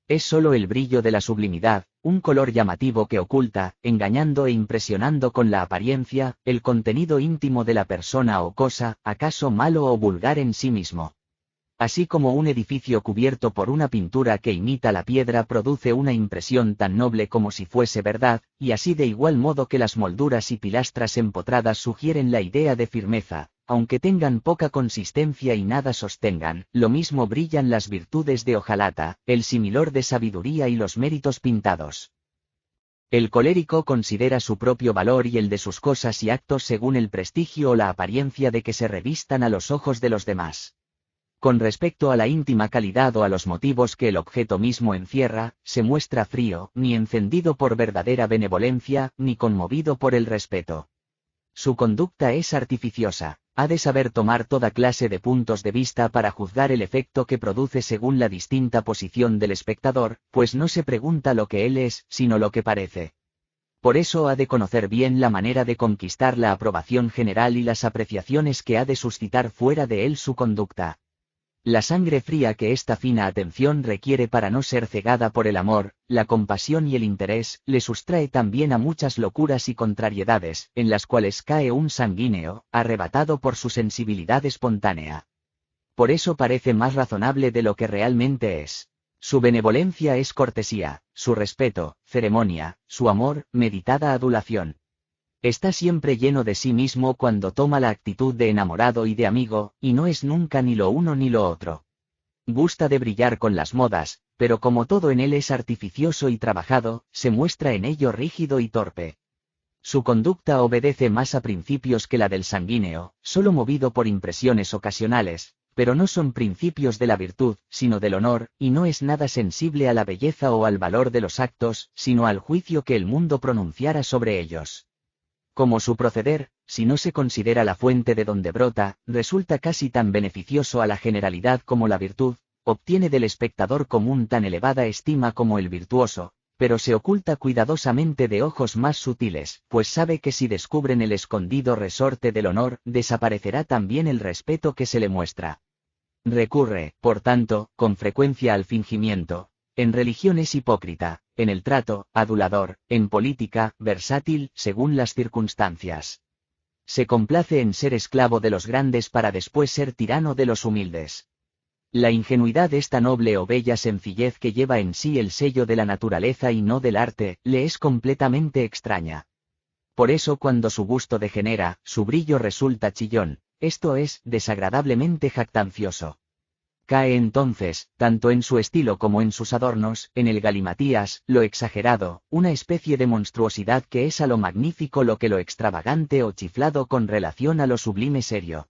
Es sólo el brillo de la sublimidad, un color llamativo que oculta, engañando e impresionando con la apariencia, el contenido íntimo de la persona o cosa, acaso malo o vulgar en sí mismo. Así como un edificio cubierto por una pintura que imita la piedra produce una impresión tan noble como si fuese verdad, y así de igual modo que las molduras y pilastras empotradas sugieren la idea de firmeza, aunque tengan poca consistencia y nada sostengan, lo mismo brillan las virtudes de hojalata, el similor de sabiduría y los méritos pintados. El colérico considera su propio valor y el de sus cosas y actos según el prestigio o la apariencia de que se revistan a los ojos de los demás. Con respecto a la íntima calidad o a los motivos que el objeto mismo encierra, se muestra frío, ni encendido por verdadera benevolencia, ni conmovido por el respeto. Su conducta es artificiosa, ha de saber tomar toda clase de puntos de vista para juzgar el efecto que produce según la distinta posición del espectador, pues no se pregunta lo que él es, sino lo que parece. Por eso ha de conocer bien la manera de conquistar la aprobación general y las apreciaciones que ha de suscitar fuera de él su conducta. La sangre fría que esta fina atención requiere para no ser cegada por el amor, la compasión y el interés, le sustrae también a muchas locuras y contrariedades, en las cuales cae un sanguíneo, arrebatado por su sensibilidad espontánea. Por eso parece más razonable de lo que realmente es. Su benevolencia es cortesía, su respeto, ceremonia, su amor, meditada adulación. Está siempre lleno de sí mismo cuando toma la actitud de enamorado y de amigo, y no es nunca ni lo uno ni lo otro. Gusta de brillar con las modas, pero como todo en él es artificioso y trabajado, se muestra en ello rígido y torpe. Su conducta obedece más a principios que la del sanguíneo, solo movido por impresiones ocasionales, pero no son principios de la virtud, sino del honor, y no es nada sensible a la belleza o al valor de los actos, sino al juicio que el mundo pronunciara sobre ellos. Como su proceder, si no se considera la fuente de donde brota, resulta casi tan beneficioso a la generalidad como la virtud, obtiene del espectador común tan elevada estima como el virtuoso, pero se oculta cuidadosamente de ojos más sutiles, pues sabe que si descubren el escondido resorte del honor, desaparecerá también el respeto que se le muestra. Recurre, por tanto, con frecuencia al fingimiento. En religión es hipócrita, en el trato, adulador, en política, versátil, según las circunstancias. Se complace en ser esclavo de los grandes para después ser tirano de los humildes. La ingenuidad, esta noble o bella sencillez que lleva en sí el sello de la naturaleza y no del arte, le es completamente extraña. Por eso cuando su gusto degenera, su brillo resulta chillón, esto es, desagradablemente jactancioso. Cae entonces, tanto en su estilo como en sus adornos, en el galimatías, lo exagerado, una especie de monstruosidad que es a lo magnífico lo que lo extravagante o chiflado con relación a lo sublime serio.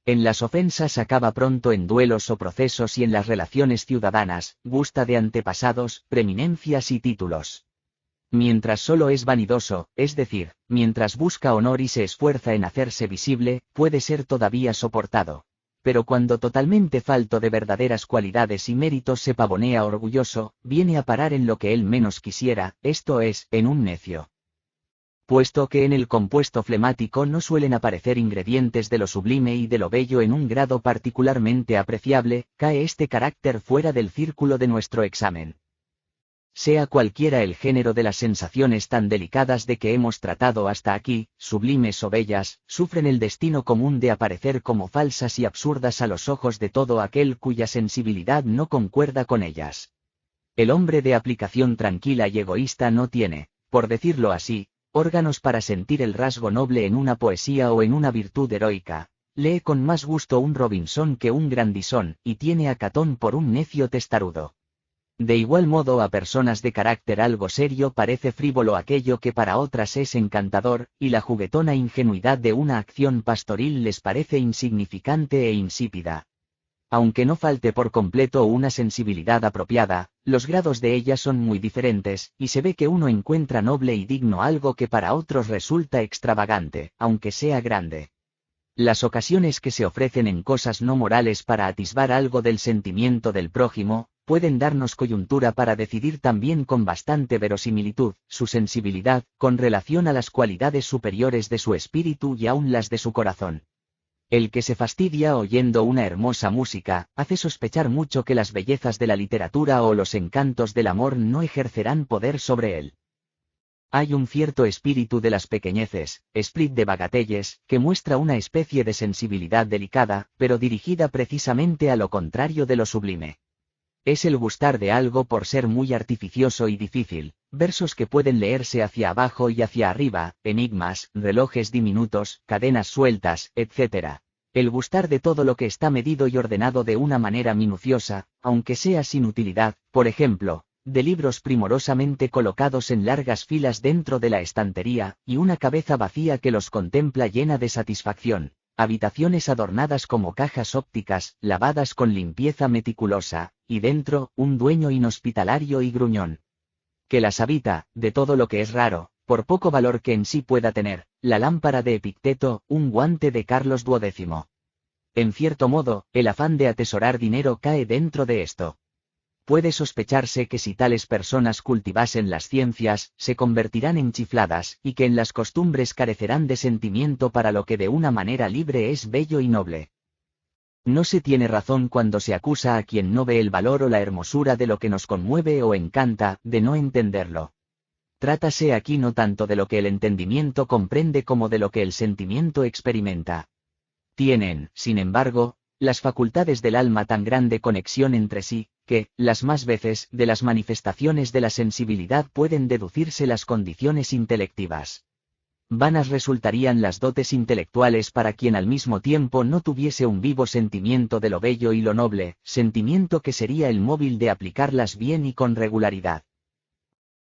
En las ofensas acaba pronto en duelos o procesos y en las relaciones ciudadanas, gusta de antepasados, preeminencias y títulos. Mientras solo es vanidoso, es decir, mientras busca honor y se esfuerza en hacerse visible, puede ser todavía soportado. Pero cuando totalmente falto de verdaderas cualidades y méritos se pavonea orgulloso, viene a parar en lo que él menos quisiera, esto es, en un necio. Puesto que en el compuesto flemático no suelen aparecer ingredientes de lo sublime y de lo bello en un grado particularmente apreciable, cae este carácter fuera del círculo de nuestro examen. Sea cualquiera el género de las sensaciones tan delicadas de que hemos tratado hasta aquí, sublimes o bellas, sufren el destino común de aparecer como falsas y absurdas a los ojos de todo aquel cuya sensibilidad no concuerda con ellas. El hombre de aplicación tranquila y egoísta no tiene, por decirlo así, órganos para sentir el rasgo noble en una poesía o en una virtud heroica. Lee con más gusto un Robinson que un Grandison, y tiene a Catón por un necio testarudo. De igual modo a personas de carácter algo serio parece frívolo aquello que para otras es encantador, y la juguetona ingenuidad de una acción pastoril les parece insignificante e insípida. Aunque no falte por completo una sensibilidad apropiada, los grados de ella son muy diferentes, y se ve que uno encuentra noble y digno algo que para otros resulta extravagante, aunque sea grande. Las ocasiones que se ofrecen en cosas no morales para atisbar algo del sentimiento del prójimo, pueden darnos coyuntura para decidir también con bastante verosimilitud, su sensibilidad, con relación a las cualidades superiores de su espíritu y aun las de su corazón. El que se fastidia oyendo una hermosa música, hace sospechar mucho que las bellezas de la literatura o los encantos del amor no ejercerán poder sobre él. Hay un cierto espíritu de las pequeñeces, esprit de bagatelles, que muestra una especie de sensibilidad delicada, pero dirigida precisamente a lo contrario de lo sublime. Es el gustar de algo por ser muy artificioso y difícil, versos que pueden leerse hacia abajo y hacia arriba, enigmas, relojes diminutos, cadenas sueltas, etc. El gustar de todo lo que está medido y ordenado de una manera minuciosa, aunque sea sin utilidad, por ejemplo, de libros primorosamente colocados en largas filas dentro de la estantería, y una cabeza vacía que los contempla llena de satisfacción. Habitaciones adornadas como cajas ópticas, lavadas con limpieza meticulosa, y dentro, un dueño inhospitalario y gruñón, que las habita, de todo lo que es raro, por poco valor que en sí pueda tener, la lámpara de Epicteto, un guante de Carlos XII. En cierto modo, el afán de atesorar dinero cae dentro de esto. Puede sospecharse que si tales personas cultivasen las ciencias, se convertirán en chifladas, y que en las costumbres carecerán de sentimiento para lo que de una manera libre es bello y noble. No se tiene razón cuando se acusa a quien no ve el valor o la hermosura de lo que nos conmueve o encanta, de no entenderlo. Trátase aquí no tanto de lo que el entendimiento comprende como de lo que el sentimiento experimenta. Tienen, sin embargo, las facultades del alma tan grande conexión entre sí, que, las más veces, de las manifestaciones de la sensibilidad pueden deducirse las condiciones intelectivas. Vanas resultarían las dotes intelectuales para quien al mismo tiempo no tuviese un vivo sentimiento de lo bello y lo noble, sentimiento que sería el móvil de aplicarlas bien y con regularidad.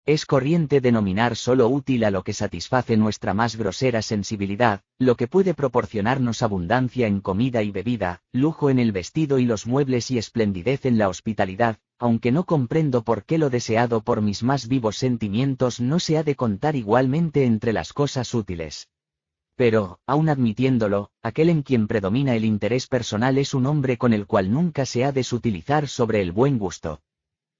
Es corriente denominar solo útil a lo que satisface nuestra más grosera sensibilidad, lo que puede proporcionarnos abundancia en comida y bebida, lujo en el vestido y los muebles y esplendidez en la hospitalidad, aunque no comprendo por qué lo deseado por mis más vivos sentimientos no se ha de contar igualmente entre las cosas útiles. Pero, aun admitiéndolo, aquel en quien predomina el interés personal es un hombre con el cual nunca se ha de sutilizar sobre el buen gusto.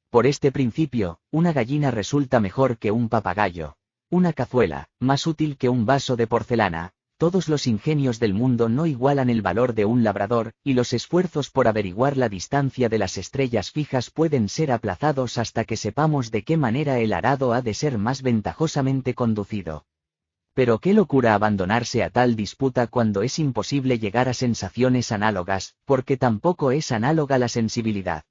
Por este principio, una gallina resulta mejor que un papagayo. Una cazuela, más útil que un vaso de porcelana. Todos los ingenios del mundo no igualan el valor de un labrador, y los esfuerzos por averiguar la distancia de las estrellas fijas pueden ser aplazados hasta que sepamos de qué manera el arado ha de ser más ventajosamente conducido. Pero qué locura abandonarse a tal disputa cuando es imposible llegar a sensaciones análogas, porque tampoco es análoga la sensibilidad.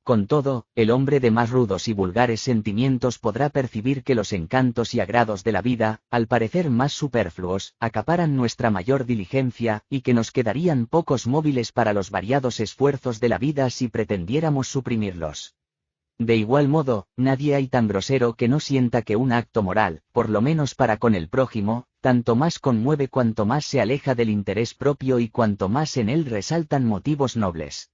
Con todo, el hombre de más rudos y vulgares sentimientos podrá percibir que los encantos y agrados de la vida, al parecer más superfluos, acaparan nuestra mayor diligencia, y que nos quedarían pocos móviles para los variados esfuerzos de la vida si pretendiéramos suprimirlos. De igual modo, nadie hay tan grosero que no sienta que un acto moral, por lo menos para con el prójimo, tanto más conmueve cuanto más se aleja del interés propio y cuanto más en él resaltan motivos nobles.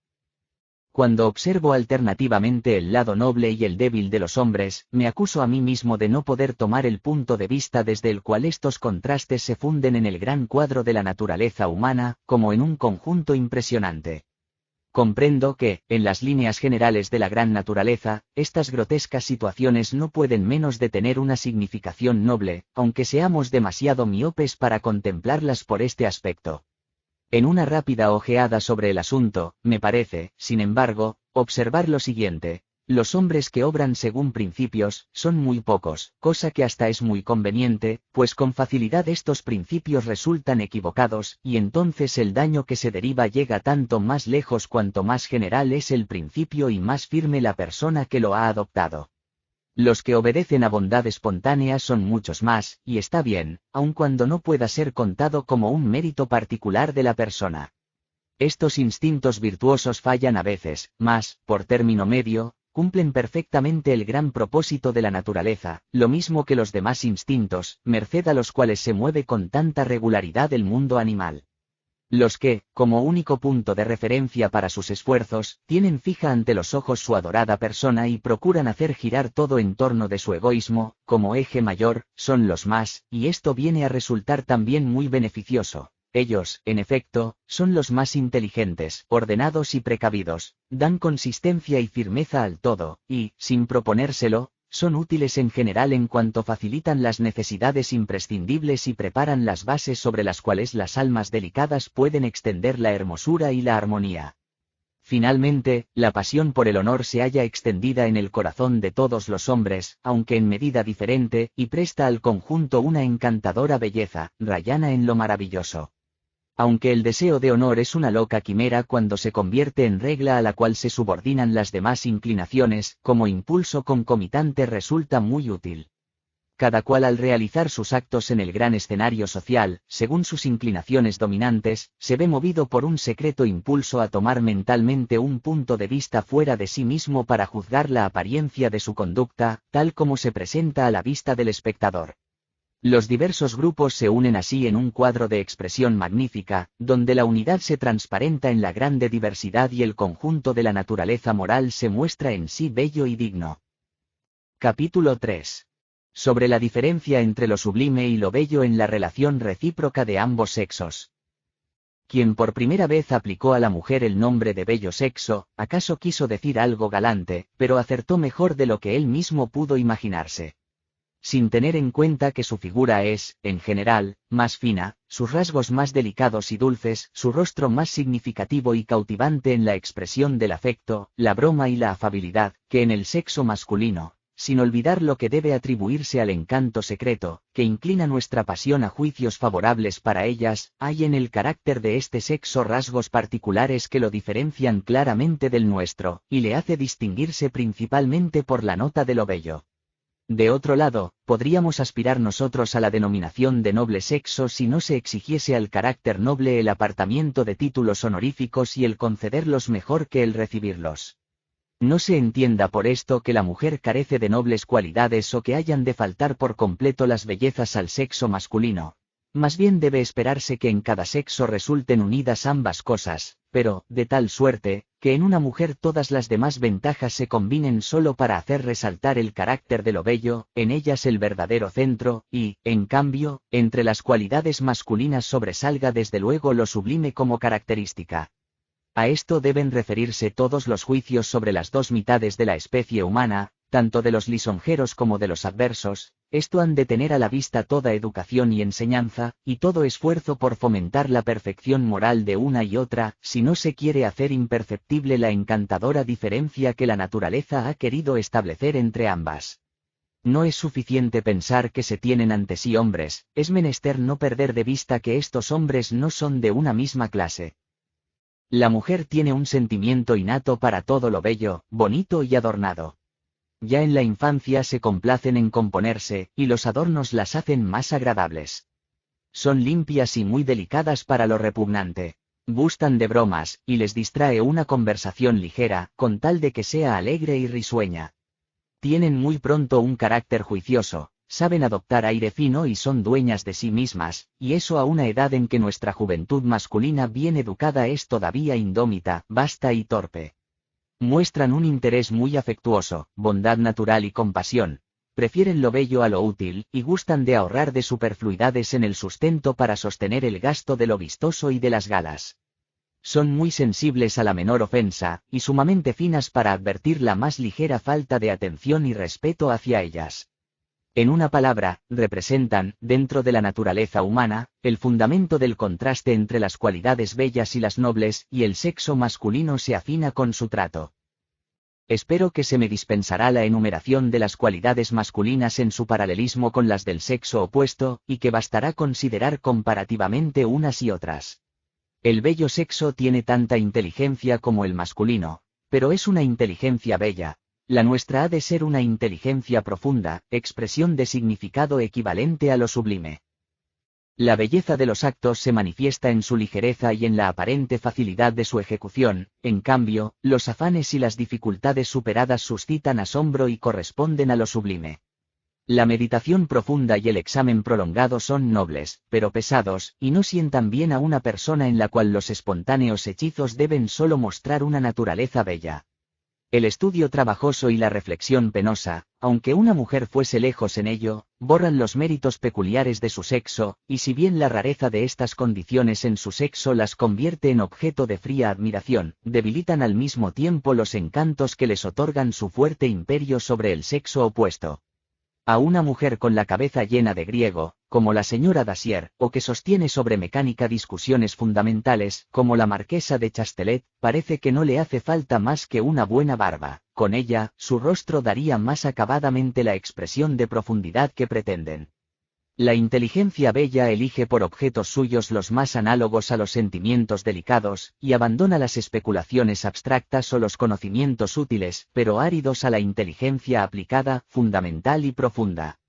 Cuando observo alternativamente el lado noble y el débil de los hombres, me acuso a mí mismo de no poder tomar el punto de vista desde el cual estos contrastes se funden en el gran cuadro de la naturaleza humana, como en un conjunto impresionante. Comprendo que, en las líneas generales de la gran naturaleza, estas grotescas situaciones no pueden menos de tener una significación noble, aunque seamos demasiado miopes para contemplarlas por este aspecto. En una rápida ojeada sobre el asunto, me parece, sin embargo, observar lo siguiente: los hombres que obran según principios, son muy pocos, cosa que hasta es muy conveniente, pues con facilidad estos principios resultan equivocados, y entonces el daño que se deriva llega tanto más lejos cuanto más general es el principio y más firme la persona que lo ha adoptado. Los que obedecen a bondad espontánea son muchos más, y está bien, aun cuando no pueda ser contado como un mérito particular de la persona. Estos instintos virtuosos fallan a veces, mas, por término medio, cumplen perfectamente el gran propósito de la naturaleza, lo mismo que los demás instintos, merced a los cuales se mueve con tanta regularidad el mundo animal. Los que, como único punto de referencia para sus esfuerzos, tienen fija ante los ojos su adorada persona y procuran hacer girar todo en torno de su egoísmo, como eje mayor, son los más, y esto viene a resultar también muy beneficioso. Ellos, en efecto, son los más inteligentes, ordenados y precavidos, dan consistencia y firmeza al todo, y, sin proponérselo, son útiles en general en cuanto facilitan las necesidades imprescindibles y preparan las bases sobre las cuales las almas delicadas pueden extender la hermosura y la armonía. Finalmente, la pasión por el honor se halla extendida en el corazón de todos los hombres, aunque en medida diferente, y presta al conjunto una encantadora belleza, rayana en lo maravilloso. Aunque el deseo de honor es una loca quimera cuando se convierte en regla a la cual se subordinan las demás inclinaciones, como impulso concomitante resulta muy útil. Cada cual al realizar sus actos en el gran escenario social, según sus inclinaciones dominantes, se ve movido por un secreto impulso a tomar mentalmente un punto de vista fuera de sí mismo para juzgar la apariencia de su conducta, tal como se presenta a la vista del espectador. Los diversos grupos se unen así en un cuadro de expresión magnífica, donde la unidad se transparenta en la grande diversidad y el conjunto de la naturaleza moral se muestra en sí bello y digno. Capítulo 3. Sobre la diferencia entre lo sublime y lo bello en la relación recíproca de ambos sexos. Quien por primera vez aplicó a la mujer el nombre de bello sexo, acaso quiso decir algo galante, pero acertó mejor de lo que él mismo pudo imaginarse. Sin tener en cuenta que su figura es, en general, más fina, sus rasgos más delicados y dulces, su rostro más significativo y cautivante en la expresión del afecto, la broma y la afabilidad, que en el sexo masculino, sin olvidar lo que debe atribuirse al encanto secreto, que inclina nuestra pasión a juicios favorables para ellas, hay en el carácter de este sexo rasgos particulares que lo diferencian claramente del nuestro, y le hace distinguirse principalmente por la nota de lo bello. De otro lado, podríamos aspirar nosotros a la denominación de noble sexo si no se exigiese al carácter noble el apartamiento de títulos honoríficos y el concederlos mejor que el recibirlos. No se entienda por esto que la mujer carece de nobles cualidades o que hayan de faltar por completo las bellezas al sexo masculino. Más bien debe esperarse que en cada sexo resulten unidas ambas cosas, pero, de tal suerte, que en una mujer todas las demás ventajas se combinen solo para hacer resaltar el carácter de lo bello, en ellas el verdadero centro, y, en cambio, entre las cualidades masculinas sobresalga desde luego lo sublime como característica. A esto deben referirse todos los juicios sobre las dos mitades de la especie humana, tanto de los lisonjeros como de los adversos. Esto han de tener a la vista toda educación y enseñanza, y todo esfuerzo por fomentar la perfección moral de una y otra, si no se quiere hacer imperceptible la encantadora diferencia que la naturaleza ha querido establecer entre ambas. No es suficiente pensar que se tienen ante sí hombres, es menester no perder de vista que estos hombres no son de una misma clase. La mujer tiene un sentimiento innato para todo lo bello, bonito y adornado. Ya en la infancia se complacen en componerse, y los adornos las hacen más agradables. Son limpias y muy delicadas para lo repugnante. Gustan de bromas, y les distrae una conversación ligera, con tal de que sea alegre y risueña. Tienen muy pronto un carácter juicioso, saben adoptar aire fino y son dueñas de sí mismas, y eso a una edad en que nuestra juventud masculina bien educada es todavía indómita, vasta y torpe. Muestran un interés muy afectuoso, bondad natural y compasión. Prefieren lo bello a lo útil, y gustan de ahorrar de superfluidades en el sustento para sostener el gasto de lo vistoso y de las galas. Son muy sensibles a la menor ofensa, y sumamente finas para advertir la más ligera falta de atención y respeto hacia ellas. En una palabra, representan, dentro de la naturaleza humana, el fundamento del contraste entre las cualidades bellas y las nobles, y el sexo masculino se afina con su trato. Espero que se me dispensará la enumeración de las cualidades masculinas en su paralelismo con las del sexo opuesto, y que bastará considerar comparativamente unas y otras. El bello sexo tiene tanta inteligencia como el masculino, pero es una inteligencia bella. La nuestra ha de ser una inteligencia profunda, expresión de significado equivalente a lo sublime. La belleza de los actos se manifiesta en su ligereza y en la aparente facilidad de su ejecución, en cambio, los afanes y las dificultades superadas suscitan asombro y corresponden a lo sublime. La meditación profunda y el examen prolongado son nobles, pero pesados, y no sientan bien a una persona en la cual los espontáneos hechizos deben solo mostrar una naturaleza bella. El estudio trabajoso y la reflexión penosa, aunque una mujer fuese lejos en ello, borran los méritos peculiares de su sexo, y si bien la rareza de estas condiciones en su sexo las convierte en objeto de fría admiración, debilitan al mismo tiempo los encantos que les otorgan su fuerte imperio sobre el sexo opuesto. A una mujer con la cabeza llena de griego, como la señora Dacier, o que sostiene sobre mecánica discusiones fundamentales, como la marquesa de Chastelet, parece que no le hace falta más que una buena barba. Con ella, su rostro daría más acabadamente la expresión de profundidad que pretenden. La inteligencia bella elige por objetos suyos los más análogos a los sentimientos delicados, y abandona las especulaciones abstractas o los conocimientos útiles, pero áridos a la inteligencia aplicada, fundamental y profunda.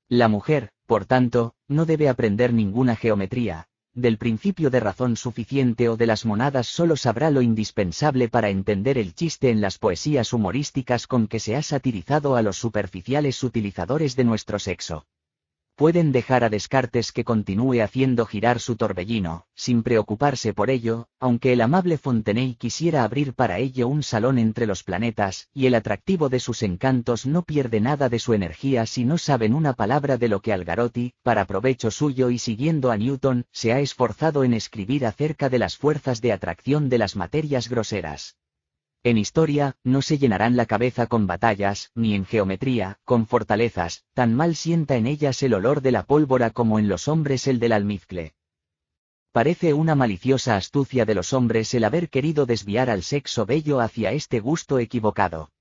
La mujer, por tanto, no debe aprender ninguna geometría. Del principio de razón suficiente o de las monadas solo sabrá lo indispensable para entender el chiste en las poesías humorísticas con que se ha satirizado a los superficiales utilizadores de nuestro sexo. Pueden dejar a Descartes que continúe haciendo girar su torbellino, sin preocuparse por ello, aunque el amable Fontenay quisiera abrir para ello un salón entre los planetas, y el atractivo de sus encantos no pierde nada de su energía si no saben una palabra de lo que Algarotti, para provecho suyo y siguiendo a Newton, se ha esforzado en escribir acerca de las fuerzas de atracción de las materias groseras. En historia, no se llenarán la cabeza con batallas, ni en geometría, con fortalezas, tan mal sienta en ellas el olor de la pólvora como en los hombres el del almizcle. Parece una maliciosa astucia de los hombres el haber querido desviar al sexo bello hacia este gusto equivocado.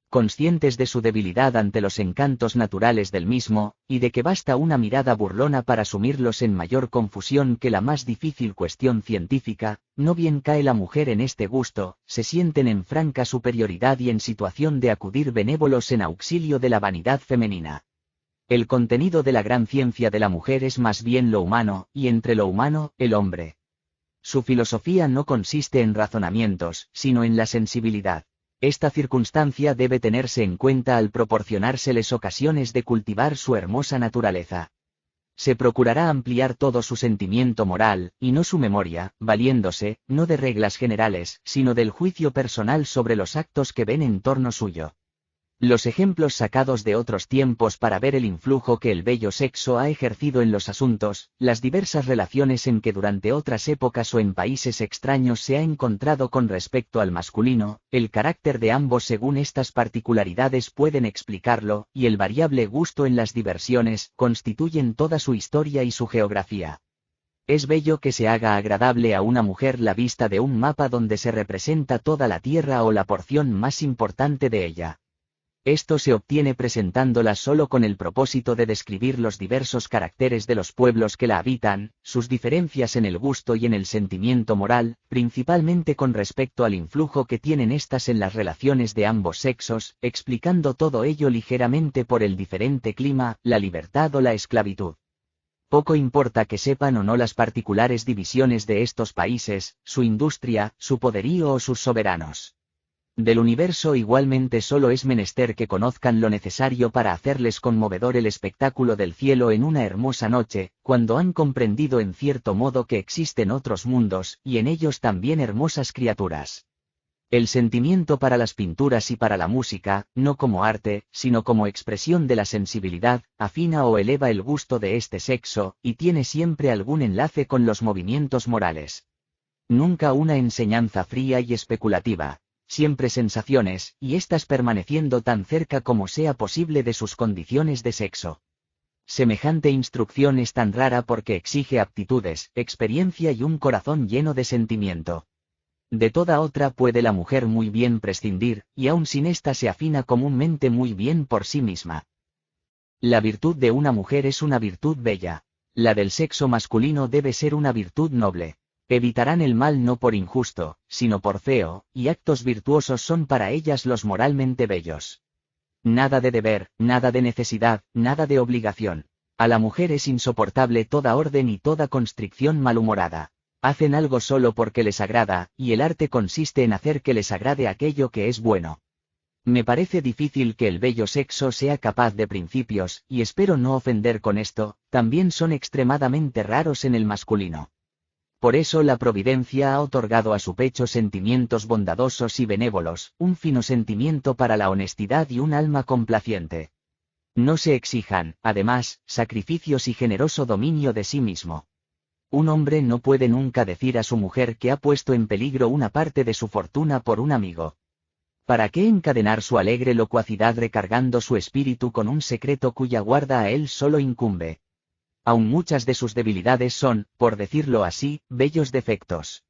Conscientes de su debilidad ante los encantos naturales del mismo, y de que basta una mirada burlona para sumirlos en mayor confusión que la más difícil cuestión científica, no bien cae la mujer en este gusto, se sienten en franca superioridad y en situación de acudir benévolos en auxilio de la vanidad femenina. El contenido de la gran ciencia de la mujer es más bien lo humano, y entre lo humano, el hombre. Su filosofía no consiste en razonamientos, sino en la sensibilidad. Esta circunstancia debe tenerse en cuenta al proporcionárseles ocasiones de cultivar su hermosa naturaleza. Se procurará ampliar todo su sentimiento moral, y no su memoria, valiéndose, no de reglas generales, sino del juicio personal sobre los actos que ven en torno suyo. Los ejemplos sacados de otros tiempos para ver el influjo que el bello sexo ha ejercido en los asuntos, las diversas relaciones en que durante otras épocas o en países extraños se ha encontrado con respecto al masculino, el carácter de ambos según estas particularidades pueden explicarlo, y el variable gusto en las diversiones, constituyen toda su historia y su geografía. Es bello que se haga agradable a una mujer la vista de un mapa donde se representa toda la tierra o la porción más importante de ella. Esto se obtiene presentándola solo con el propósito de describir los diversos caracteres de los pueblos que la habitan, sus diferencias en el gusto y en el sentimiento moral, principalmente con respecto al influjo que tienen éstas en las relaciones de ambos sexos, explicando todo ello ligeramente por el diferente clima, la libertad o la esclavitud. Poco importa que sepan o no las particulares divisiones de estos países, su industria, su poderío o sus soberanos. Del universo igualmente solo es menester que conozcan lo necesario para hacerles conmovedor el espectáculo del cielo en una hermosa noche, cuando han comprendido en cierto modo que existen otros mundos, y en ellos también hermosas criaturas. El sentimiento para las pinturas y para la música, no como arte, sino como expresión de la sensibilidad, afina o eleva el gusto de este sexo, y tiene siempre algún enlace con los movimientos morales. Nunca una enseñanza fría y especulativa. Siempre sensaciones, y éstas permaneciendo tan cerca como sea posible de sus condiciones de sexo. Semejante instrucción es tan rara porque exige aptitudes, experiencia y un corazón lleno de sentimiento. De toda otra puede la mujer muy bien prescindir, y aun sin ésta se afina comúnmente muy bien por sí misma. La virtud de una mujer es una virtud bella. La del sexo masculino debe ser una virtud noble. Evitarán el mal no por injusto, sino por feo, y actos virtuosos son para ellas los moralmente bellos. Nada de deber, nada de necesidad, nada de obligación. A la mujer es insoportable toda orden y toda constricción malhumorada. Hacen algo solo porque les agrada, y el arte consiste en hacer que les agrade aquello que es bueno. Me parece difícil que el bello sexo sea capaz de principios, y espero no ofender con esto, también son extremadamente raros en el masculino. Por eso la providencia ha otorgado a su pecho sentimientos bondadosos y benévolos, un fino sentimiento para la honestidad y un alma complaciente. No se exijan, además, sacrificios y generoso dominio de sí mismo. Un hombre no puede nunca decir a su mujer que ha puesto en peligro una parte de su fortuna por un amigo. ¿Para qué encadenar su alegre locuacidad recargando su espíritu con un secreto cuya guarda a él solo incumbe? Aun muchas de sus debilidades son, por decirlo así, bellos defectos.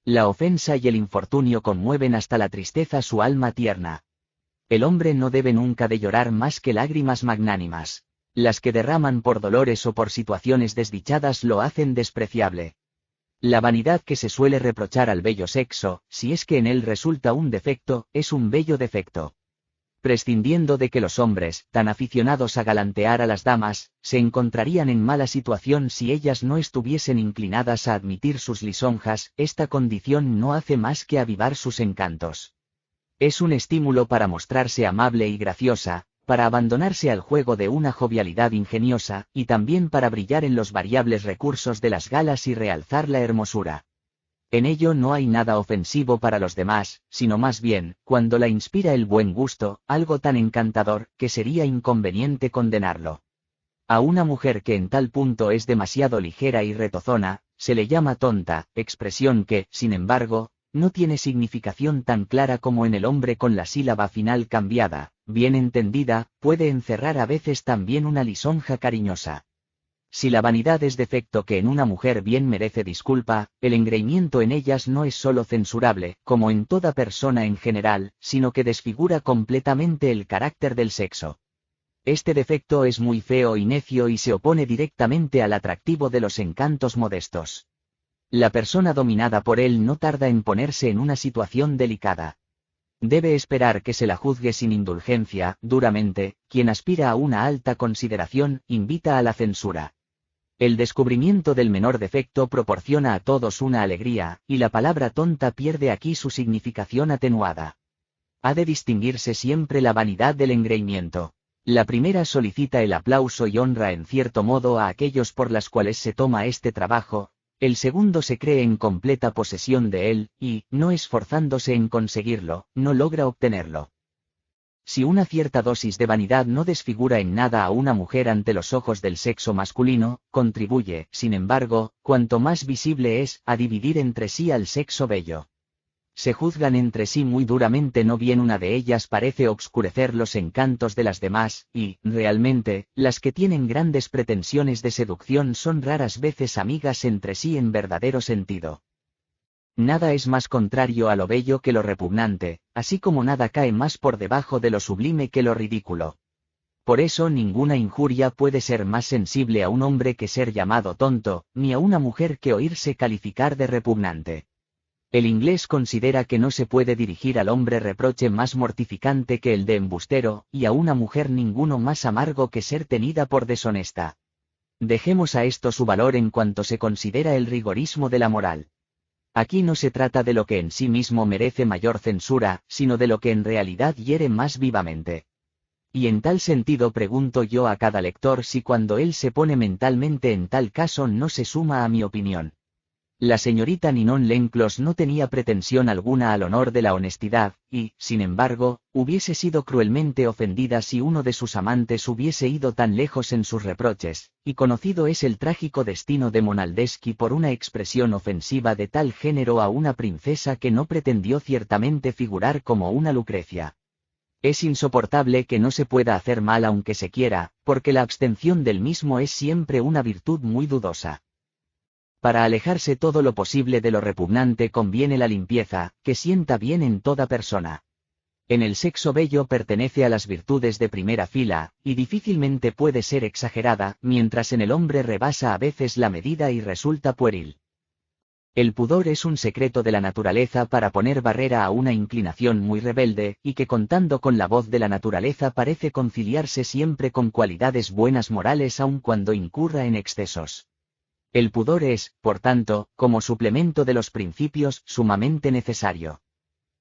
La ofensa y el infortunio conmueven hasta la tristeza su alma tierna. El hombre no debe nunca de llorar más que lágrimas magnánimas. Las que derraman por dolores o por situaciones desdichadas lo hacen despreciable. La vanidad que se suele reprochar al bello sexo, si es que en él resulta un defecto, es un bello defecto. Prescindiendo de que los hombres, tan aficionados a galantear a las damas, se encontrarían en mala situación si ellas no estuviesen inclinadas a admitir sus lisonjas, esta condición no hace más que avivar sus encantos. Es un estímulo para mostrarse amable y graciosa, para abandonarse al juego de una jovialidad ingeniosa, y también para brillar en los variables recursos de las galas y realzar la hermosura. En ello no hay nada ofensivo para los demás, sino más bien, cuando la inspira el buen gusto, algo tan encantador, que sería inconveniente condenarlo. A una mujer que en tal punto es demasiado ligera y retozona, se le llama tonta, expresión que, sin embargo, no tiene significación tan clara como en el hombre con la sílaba final cambiada, bien entendida, puede encerrar a veces también una lisonja cariñosa. Si la vanidad es defecto que en una mujer bien merece disculpa, el engreimiento en ellas no es solo censurable, como en toda persona en general, sino que desfigura completamente el carácter del sexo. Este defecto es muy feo y necio y se opone directamente al atractivo de los encantos modestos. La persona dominada por él no tarda en ponerse en una situación delicada. Debe esperar que se la juzgue sin indulgencia, duramente, quien aspira a una alta consideración, invita a la censura. El descubrimiento del menor defecto proporciona a todos una alegría, y la palabra tonta pierde aquí su significación atenuada. Ha de distinguirse siempre la vanidad del engreimiento. La primera solicita el aplauso y honra en cierto modo a aquellos por las cuales se toma este trabajo, el segundo se cree en completa posesión de él, y, no esforzándose en conseguirlo, no logra obtenerlo. Si una cierta dosis de vanidad no desfigura en nada a una mujer ante los ojos del sexo masculino, contribuye, sin embargo, cuanto más visible es, a dividir entre sí al sexo bello. Se juzgan entre sí muy duramente, no bien una de ellas parece obscurecer los encantos de las demás, y, realmente, las que tienen grandes pretensiones de seducción son raras veces amigas entre sí en verdadero sentido. Nada es más contrario a lo bello que lo repugnante, así como nada cae más por debajo de lo sublime que lo ridículo. Por eso ninguna injuria puede ser más sensible a un hombre que ser llamado tonto, ni a una mujer que oírse calificar de repugnante. El inglés considera que no se puede dirigir al hombre reproche más mortificante que el de embustero, y a una mujer ninguno más amargo que ser tenida por deshonesta. Dejemos a esto su valor en cuanto se considera el rigorismo de la moral. Aquí no se trata de lo que en sí mismo merece mayor censura, sino de lo que en realidad hiere más vivamente. Y en tal sentido pregunto yo a cada lector si cuando él se pone mentalmente en tal caso no se suma a mi opinión. La señorita Ninon Lenclos no tenía pretensión alguna al honor de la honestidad, y, sin embargo, hubiese sido cruelmente ofendida si uno de sus amantes hubiese ido tan lejos en sus reproches, y conocido es el trágico destino de Monaldeschi por una expresión ofensiva de tal género a una princesa que no pretendió ciertamente figurar como una Lucrecia. Es insoportable que no se pueda hacer mal aunque se quiera, porque la abstención del mismo es siempre una virtud muy dudosa. Para alejarse todo lo posible de lo repugnante conviene la limpieza, que sienta bien en toda persona. En el sexo bello pertenece a las virtudes de primera fila, y difícilmente puede ser exagerada, mientras en el hombre rebasa a veces la medida y resulta pueril. El pudor es un secreto de la naturaleza para poner barrera a una inclinación muy rebelde, y que contando con la voz de la naturaleza parece conciliarse siempre con cualidades buenas morales aun cuando incurra en excesos. El pudor es, por tanto, como suplemento de los principios, sumamente necesario.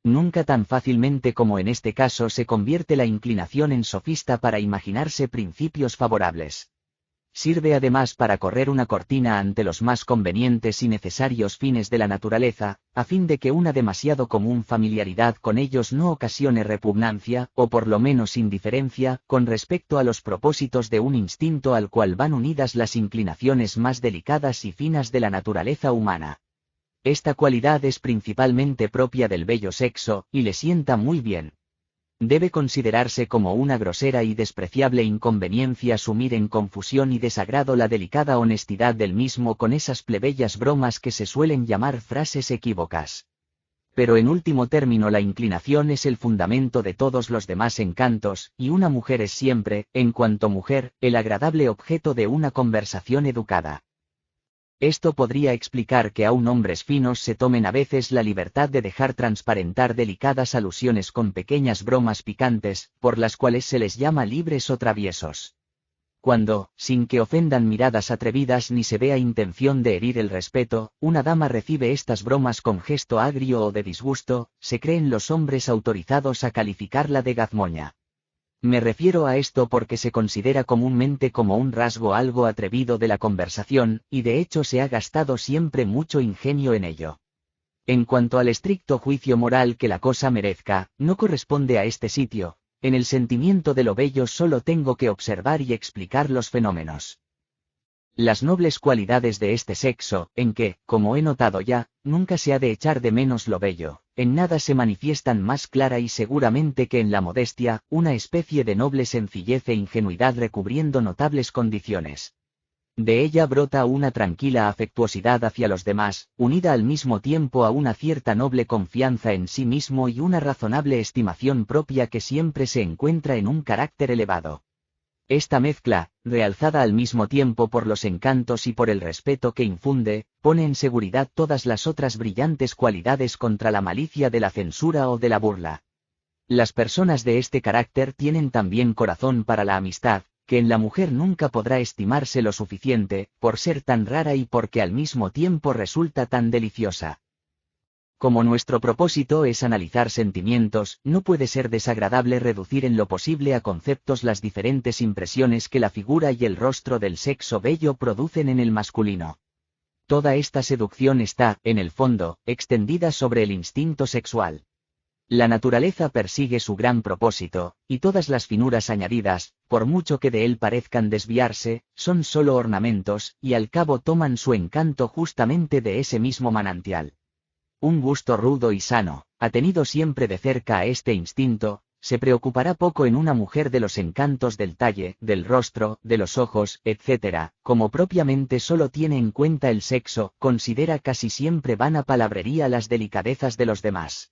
Nunca tan fácilmente como en este caso se convierte la inclinación en sofista para imaginarse principios favorables. Sirve además para correr una cortina ante los más convenientes y necesarios fines de la naturaleza, a fin de que una demasiado común familiaridad con ellos no ocasione repugnancia, o por lo menos indiferencia, con respecto a los propósitos de un instinto al cual van unidas las inclinaciones más delicadas y finas de la naturaleza humana. Esta cualidad es principalmente propia del bello sexo, y le sienta muy bien. Debe considerarse como una grosera y despreciable inconveniencia sumir en confusión y desagrado la delicada honestidad del mismo con esas plebeyas bromas que se suelen llamar frases equívocas. Pero en último término la inclinación es el fundamento de todos los demás encantos, y una mujer es siempre, en cuanto mujer, el agradable objeto de una conversación educada. Esto podría explicar que aun hombres finos se tomen a veces la libertad de dejar transparentar delicadas alusiones con pequeñas bromas picantes, por las cuales se les llama libres o traviesos. Cuando, sin que ofendan miradas atrevidas ni se vea intención de herir el respeto, una dama recibe estas bromas con gesto agrio o de disgusto, se creen los hombres autorizados a calificarla de gazmoña. Me refiero a esto porque se considera comúnmente como un rasgo algo atrevido de la conversación, y de hecho se ha gastado siempre mucho ingenio en ello. En cuanto al estricto juicio moral que la cosa merezca, no corresponde a este sitio. En el sentimiento de lo bello solo tengo que observar y explicar los fenómenos. Las nobles cualidades de este sexo, en que, como he notado ya, nunca se ha de echar de menos lo bello, en nada se manifiestan más clara y seguramente que en la modestia, una especie de noble sencillez e ingenuidad recubriendo notables condiciones. De ella brota una tranquila afectuosidad hacia los demás, unida al mismo tiempo a una cierta noble confianza en sí mismo y una razonable estimación propia que siempre se encuentra en un carácter elevado. Esta mezcla, realzada al mismo tiempo por los encantos y por el respeto que infunde, pone en seguridad todas las otras brillantes cualidades contra la malicia de la censura o de la burla. Las personas de este carácter tienen también corazón para la amistad, que en la mujer nunca podrá estimarse lo suficiente, por ser tan rara y porque al mismo tiempo resulta tan deliciosa. Como nuestro propósito es analizar sentimientos, no puede ser desagradable reducir en lo posible a conceptos las diferentes impresiones que la figura y el rostro del sexo bello producen en el masculino. Toda esta seducción está, en el fondo, extendida sobre el instinto sexual. La naturaleza persigue su gran propósito, y todas las finuras añadidas, por mucho que de él parezcan desviarse, son solo ornamentos, y al cabo toman su encanto justamente de ese mismo manantial. Un gusto rudo y sano, atenido siempre de cerca a este instinto, se preocupará poco en una mujer de los encantos del talle, del rostro, de los ojos, etc., como propiamente solo tiene en cuenta el sexo, considera casi siempre vana palabrería las delicadezas de los demás.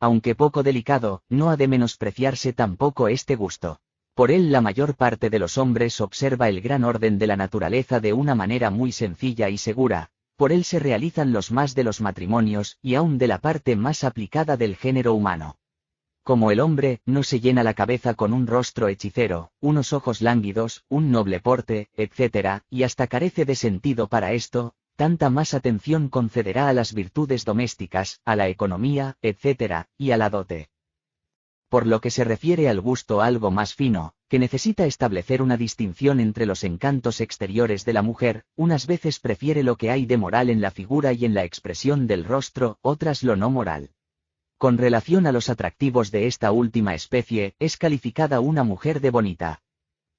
Aunque poco delicado, no ha de menospreciarse tampoco este gusto. Por él la mayor parte de los hombres observa el gran orden de la naturaleza de una manera muy sencilla y segura. Por él se realizan los más de los matrimonios, y aún de la parte más aplicada del género humano. Como el hombre no se llena la cabeza con un rostro hechicero, unos ojos lánguidos, un noble porte, etc., y hasta carece de sentido para esto, tanta más atención concederá a las virtudes domésticas, a la economía, etc., y a la dote. Por lo que se refiere al gusto algo más fino, que necesita establecer una distinción entre los encantos exteriores de la mujer, unas veces prefiere lo que hay de moral en la figura y en la expresión del rostro, otras lo no moral. Con relación a los atractivos de esta última especie, es calificada una mujer de bonita.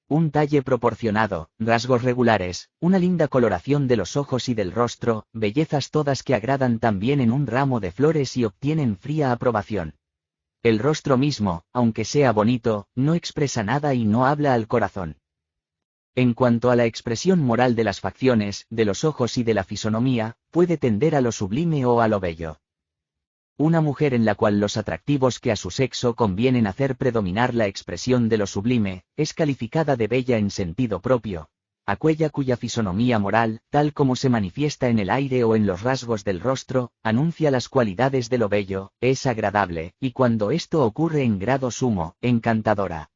Un talle proporcionado, rasgos regulares, una linda coloración de los ojos y del rostro, bellezas todas que agradan también en un ramo de flores y obtienen fría aprobación. El rostro mismo, aunque sea bonito, no expresa nada y no habla al corazón. En cuanto a la expresión moral de las facciones, de los ojos y de la fisonomía, puede tender a lo sublime o a lo bello. Una mujer en la cual los atractivos que a su sexo convienen hacer predominar la expresión de lo sublime, es calificada de bella en sentido propio. Aquella cuya fisonomía moral, tal como se manifiesta en el aire o en los rasgos del rostro, anuncia las cualidades de lo bello, es agradable, y cuando esto ocurre en grado sumo, encantadora.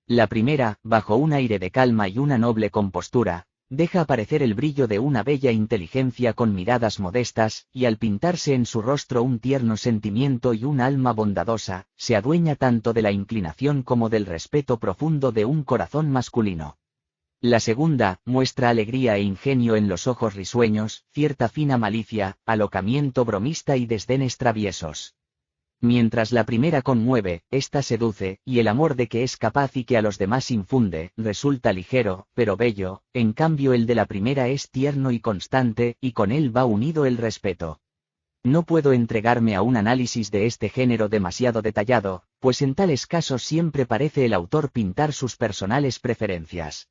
La primera, bajo un aire de calma y una noble compostura, deja aparecer el brillo de una bella inteligencia con miradas modestas, y al pintarse en su rostro un tierno sentimiento y un alma bondadosa, se adueña tanto de la inclinación como del respeto profundo de un corazón masculino. La segunda, muestra alegría e ingenio en los ojos risueños, cierta fina malicia, alocamiento bromista y desdenes traviesos. Mientras la primera conmueve, esta seduce, y el amor de que es capaz y que a los demás infunde, resulta ligero, pero bello, en cambio el de la primera es tierno y constante, y con él va unido el respeto. No puedo entregarme a un análisis de este género demasiado detallado, pues en tales casos siempre parece el autor pintar sus personales preferencias.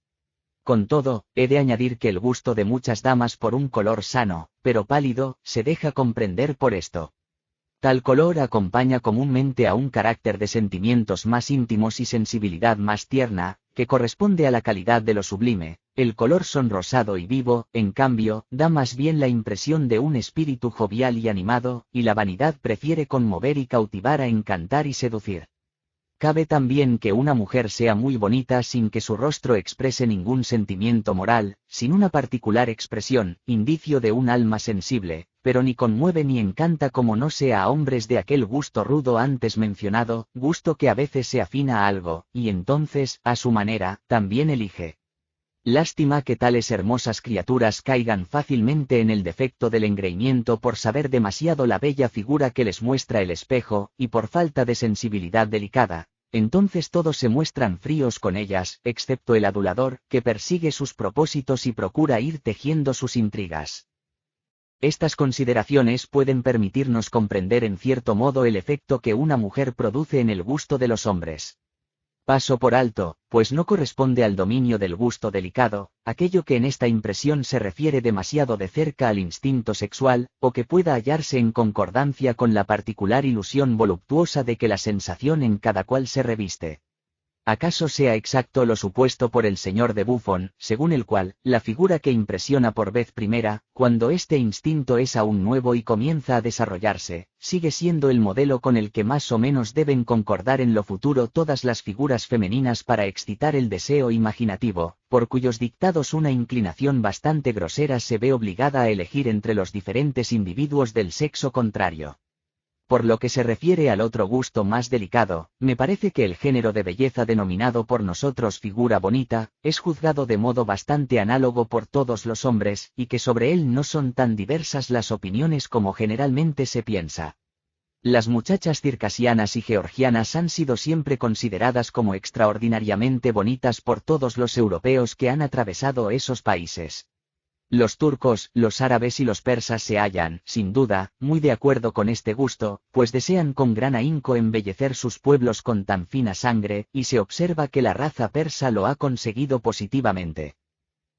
Con todo, he de añadir que el gusto de muchas damas por un color sano, pero pálido, se deja comprender por esto. Tal color acompaña comúnmente a un carácter de sentimientos más íntimos y sensibilidad más tierna, que corresponde a la calidad de lo sublime. El color sonrosado y vivo, en cambio, da más bien la impresión de un espíritu jovial y animado, y la vanidad prefiere conmover y cautivar a encantar y seducir. Cabe también que una mujer sea muy bonita sin que su rostro exprese ningún sentimiento moral, sin una particular expresión, indicio de un alma sensible, pero ni conmueve ni encanta como no sea a hombres de aquel gusto rudo antes mencionado, gusto que a veces se afina a algo, y entonces, a su manera, también elige. Lástima que tales hermosas criaturas caigan fácilmente en el defecto del engreimiento por saber demasiado la bella figura que les muestra el espejo, y por falta de sensibilidad delicada. Entonces todos se muestran fríos con ellas, excepto el adulador, que persigue sus propósitos y procura ir tejiendo sus intrigas. Estas consideraciones pueden permitirnos comprender en cierto modo el efecto que una mujer produce en el gusto de los hombres. Paso por alto, pues no corresponde al dominio del gusto delicado, aquello que en esta impresión se refiere demasiado de cerca al instinto sexual, o que pueda hallarse en concordancia con la particular ilusión voluptuosa de que la sensación en cada cual se reviste. ¿Acaso sea exacto lo supuesto por el señor de Buffon, según el cual, la figura que impresiona por vez primera, cuando este instinto es aún nuevo y comienza a desarrollarse, sigue siendo el modelo con el que más o menos deben concordar en lo futuro todas las figuras femeninas para excitar el deseo imaginativo, por cuyos dictados una inclinación bastante grosera se ve obligada a elegir entre los diferentes individuos del sexo contrario? Por lo que se refiere al otro gusto más delicado, me parece que el género de belleza denominado por nosotros figura bonita, es juzgado de modo bastante análogo por todos los hombres, y que sobre él no son tan diversas las opiniones como generalmente se piensa. Las muchachas circasianas y georgianas han sido siempre consideradas como extraordinariamente bonitas por todos los europeos que han atravesado esos países. Los turcos, los árabes y los persas se hallan, sin duda, muy de acuerdo con este gusto, pues desean con gran ahínco embellecer sus pueblos con tan fina sangre, y se observa que la raza persa lo ha conseguido positivamente.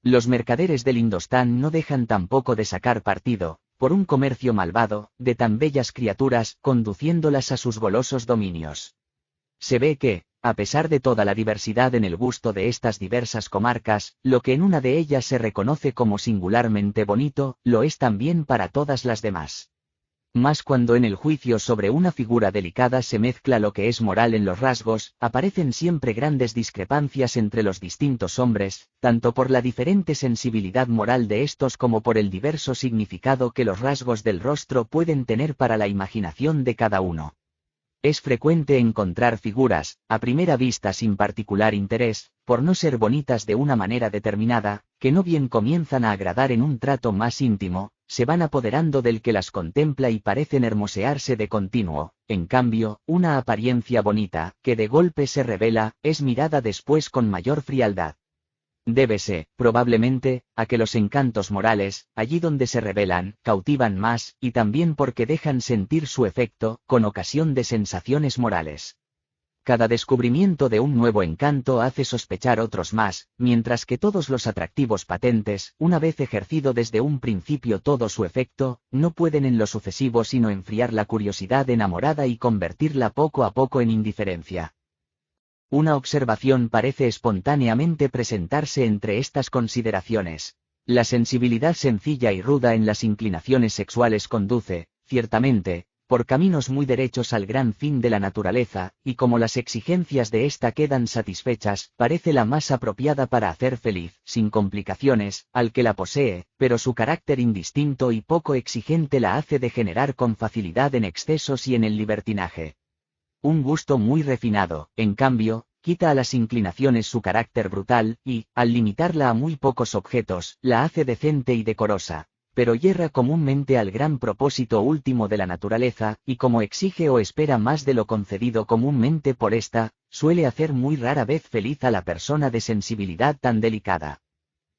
Los mercaderes del Indostán no dejan tampoco de sacar partido, por un comercio malvado, de tan bellas criaturas, conduciéndolas a sus golosos dominios. Se ve que, a pesar de toda la diversidad en el gusto de estas diversas comarcas, lo que en una de ellas se reconoce como singularmente bonito, lo es también para todas las demás. Mas cuando en el juicio sobre una figura delicada se mezcla lo que es moral en los rasgos, aparecen siempre grandes discrepancias entre los distintos hombres, tanto por la diferente sensibilidad moral de estos como por el diverso significado que los rasgos del rostro pueden tener para la imaginación de cada uno. Es frecuente encontrar figuras, a primera vista sin particular interés, por no ser bonitas de una manera determinada, que no bien comienzan a agradar en un trato más íntimo, se van apoderando del que las contempla y parecen hermosearse de continuo. En cambio, una apariencia bonita, que de golpe se revela, es mirada después con mayor frialdad. Débese, probablemente, a que los encantos morales, allí donde se revelan, cautivan más, y también porque dejan sentir su efecto, con ocasión de sensaciones morales. Cada descubrimiento de un nuevo encanto hace sospechar otros más, mientras que todos los atractivos patentes, una vez ejercido desde un principio todo su efecto, no pueden en lo sucesivo sino enfriar la curiosidad enamorada y convertirla poco a poco en indiferencia. Una observación parece espontáneamente presentarse entre estas consideraciones. La sensibilidad sencilla y ruda en las inclinaciones sexuales conduce, ciertamente, por caminos muy derechos al gran fin de la naturaleza, y como las exigencias de ésta quedan satisfechas, parece la más apropiada para hacer feliz, sin complicaciones, al que la posee, pero su carácter indistinto y poco exigente la hace degenerar con facilidad en excesos y en el libertinaje. Un gusto muy refinado, en cambio, quita a las inclinaciones su carácter brutal, y, al limitarla a muy pocos objetos, la hace decente y decorosa, pero yerra comúnmente al gran propósito último de la naturaleza, y como exige o espera más de lo concedido comúnmente por ésta, suele hacer muy rara vez feliz a la persona de sensibilidad tan delicada.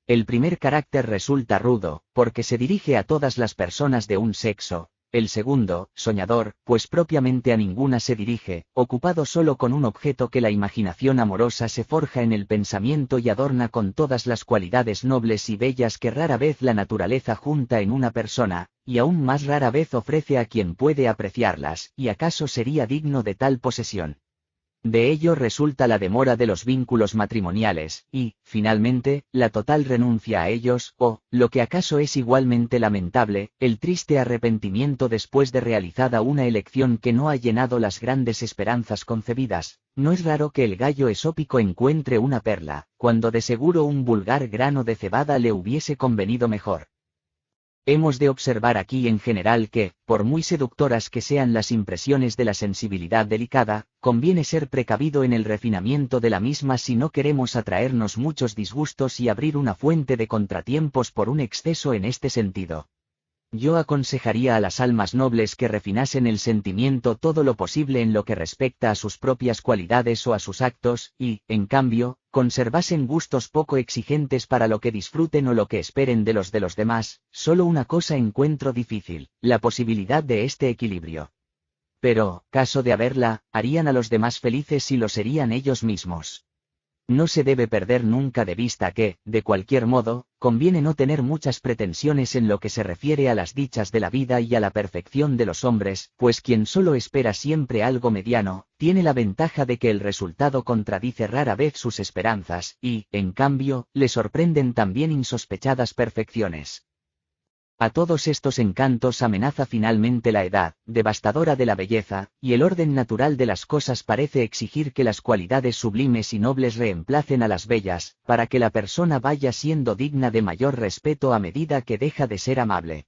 El primer carácter resulta rudo, porque se dirige a todas las personas de un sexo. El segundo, soñador, pues propiamente a ninguna se dirige, ocupado solo con un objeto que la imaginación amorosa se forja en el pensamiento y adorna con todas las cualidades nobles y bellas que rara vez la naturaleza junta en una persona, y aún más rara vez ofrece a quien puede apreciarlas, y acaso sería digno de tal posesión. De ello resulta la demora de los vínculos matrimoniales, y, finalmente, la total renuncia a ellos, o, lo que acaso es igualmente lamentable, el triste arrepentimiento después de realizada una elección que no ha llenado las grandes esperanzas concebidas. No es raro que el gallo esópico encuentre una perla, cuando de seguro un vulgar grano de cebada le hubiese convenido mejor. Hemos de observar aquí en general que, por muy seductoras que sean las impresiones de la sensibilidad delicada, conviene ser precavido en el refinamiento de la misma si no queremos atraernos muchos disgustos y abrir una fuente de contratiempos por un exceso en este sentido. Yo aconsejaría a las almas nobles que refinasen el sentimiento todo lo posible en lo que respecta a sus propias cualidades o a sus actos, y, en cambio, conservasen gustos poco exigentes para lo que disfruten o lo que esperen de los demás. Solo una cosa encuentro difícil, la posibilidad de este equilibrio. Pero, caso de haberla, harían a los demás felices y lo serían ellos mismos. No se debe perder nunca de vista que, de cualquier modo, conviene no tener muchas pretensiones en lo que se refiere a las dichas de la vida y a la perfección de los hombres, pues quien solo espera siempre algo mediano, tiene la ventaja de que el resultado contradice rara vez sus esperanzas, y, en cambio, le sorprenden también insospechadas perfecciones. A todos estos encantos amenaza finalmente la edad, devastadora de la belleza, y el orden natural de las cosas parece exigir que las cualidades sublimes y nobles reemplacen a las bellas, para que la persona vaya siendo digna de mayor respeto a medida que deja de ser amable.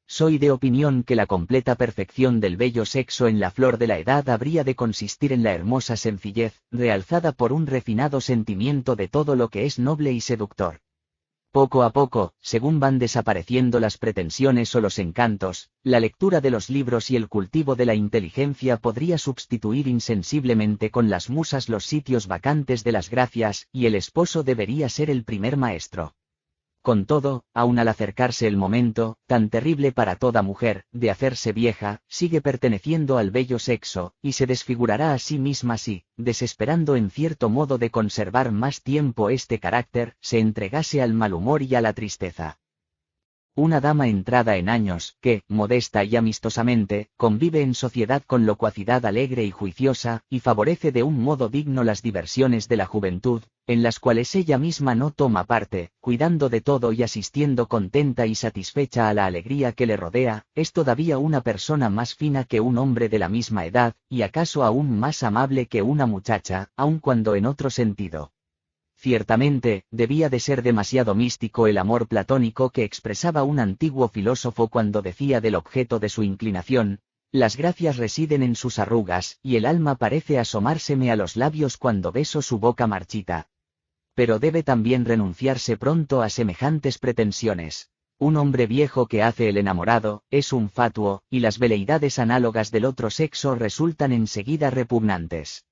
Soy de opinión que la completa perfección del bello sexo en la flor de la edad habría de consistir en la hermosa sencillez, realzada por un refinado sentimiento de todo lo que es noble y seductor. Poco a poco, según van desapareciendo las pretensiones o los encantos, la lectura de los libros y el cultivo de la inteligencia podría sustituir insensiblemente con las musas los sitios vacantes de las gracias, y el esposo debería ser el primer maestro. Con todo, aun al acercarse el momento, tan terrible para toda mujer, de hacerse vieja, sigue perteneciendo al bello sexo, y se desfigurará a sí misma si, desesperando en cierto modo de conservar más tiempo este carácter, se entregase al mal humor y a la tristeza. Una dama entrada en años, que, modesta y amistosamente, convive en sociedad con locuacidad alegre y juiciosa, y favorece de un modo digno las diversiones de la juventud, en las cuales ella misma no toma parte, cuidando de todo y asistiendo contenta y satisfecha a la alegría que le rodea, es todavía una persona más fina que un hombre de la misma edad, y acaso aún más amable que una muchacha, aun cuando en otro sentido. Ciertamente, debía de ser demasiado místico el amor platónico que expresaba un antiguo filósofo cuando decía del objeto de su inclinación: las gracias residen en sus arrugas, y el alma parece asomárseme a los labios cuando beso su boca marchita. Pero debe también renunciarse pronto a semejantes pretensiones. Un hombre viejo que hace el enamorado, es un fatuo, y las veleidades análogas del otro sexo resultan enseguida repugnantes.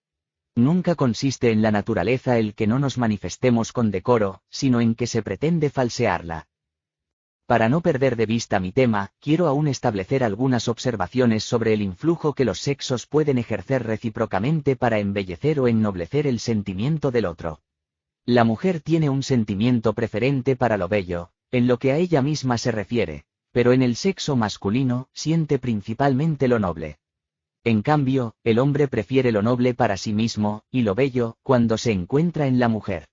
Nunca consiste en la naturaleza el que no nos manifestemos con decoro, sino en que se pretende falsearla. Para no perder de vista mi tema, quiero aún establecer algunas observaciones sobre el influjo que los sexos pueden ejercer recíprocamente para embellecer o ennoblecer el sentimiento del otro. La mujer tiene un sentimiento preferente para lo bello, en lo que a ella misma se refiere, pero en el sexo masculino siente principalmente lo noble. En cambio, el hombre prefiere lo noble para sí mismo, y lo bello, cuando se encuentra en la mujer.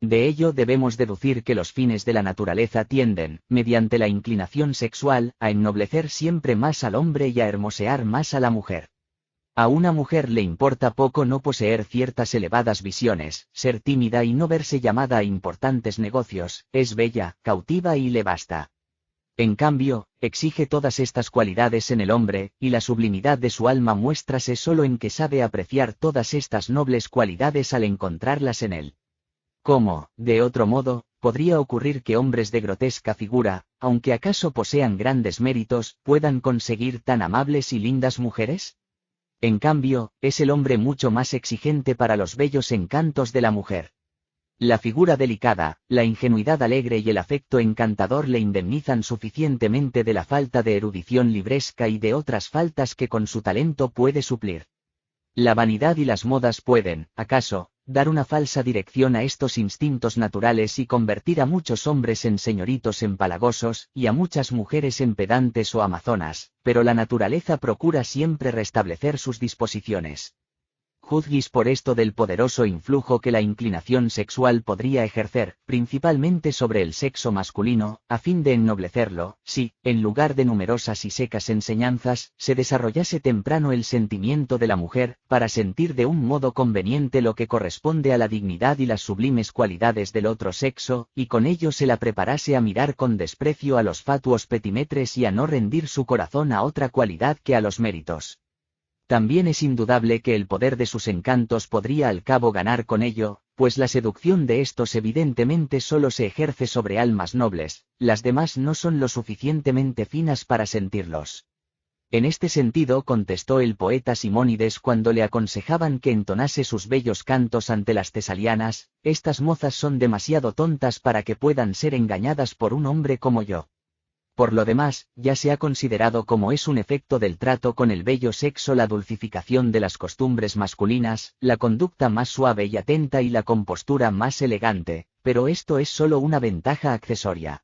De ello debemos deducir que los fines de la naturaleza tienden, mediante la inclinación sexual, a ennoblecer siempre más al hombre y a hermosear más a la mujer. A una mujer le importa poco no poseer ciertas elevadas visiones, ser tímida y no verse llamada a importantes negocios, es bella, cautiva y le basta. En cambio, exige todas estas cualidades en el hombre, y la sublimidad de su alma muéstrase solo en que sabe apreciar todas estas nobles cualidades al encontrarlas en él. ¿Cómo, de otro modo, podría ocurrir que hombres de grotesca figura, aunque acaso posean grandes méritos, puedan conseguir tan amables y lindas mujeres? En cambio, es el hombre mucho más exigente para los bellos encantos de la mujer. La figura delicada, la ingenuidad alegre y el afecto encantador le indemnizan suficientemente de la falta de erudición libresca y de otras faltas que con su talento puede suplir. La vanidad y las modas pueden, acaso, dar una falsa dirección a estos instintos naturales y convertir a muchos hombres en señoritos empalagosos, y a muchas mujeres en pedantes o amazonas, pero la naturaleza procura siempre restablecer sus disposiciones. Juzguis por esto del poderoso influjo que la inclinación sexual podría ejercer, principalmente sobre el sexo masculino, a fin de ennoblecerlo, si, en lugar de numerosas y secas enseñanzas, se desarrollase temprano el sentimiento de la mujer, para sentir de un modo conveniente lo que corresponde a la dignidad y las sublimes cualidades del otro sexo, y con ello se la preparase a mirar con desprecio a los fatuos petimetres y a no rendir su corazón a otra cualidad que a los méritos. También es indudable que el poder de sus encantos podría al cabo ganar con ello, pues la seducción de estos evidentemente solo se ejerce sobre almas nobles, las demás no son lo suficientemente finas para sentirlos. En este sentido contestó el poeta Simónides cuando le aconsejaban que entonase sus bellos cantos ante las tesalianas: estas mozas son demasiado tontas para que puedan ser engañadas por un hombre como yo. Por lo demás, ya se ha considerado como es un efecto del trato con el bello sexo la dulcificación de las costumbres masculinas, la conducta más suave y atenta y la compostura más elegante, pero esto es solo una ventaja accesoria.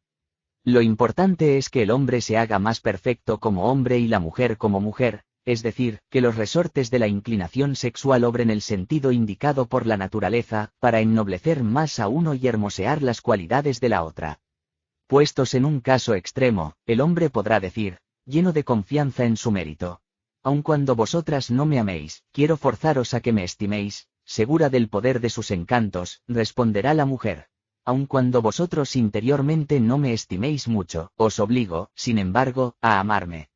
Lo importante es que el hombre se haga más perfecto como hombre y la mujer como mujer, es decir, que los resortes de la inclinación sexual obren el sentido indicado por la naturaleza, para ennoblecer más a uno y hermosear las cualidades de la otra. Puestos en un caso extremo, el hombre podrá decir, lleno de confianza en su mérito: aun cuando vosotras no me améis, quiero forzaros a que me estiméis. Segura del poder de sus encantos, responderá la mujer: aun cuando vosotros interiormente no me estiméis mucho, os obligo, sin embargo, a amarme.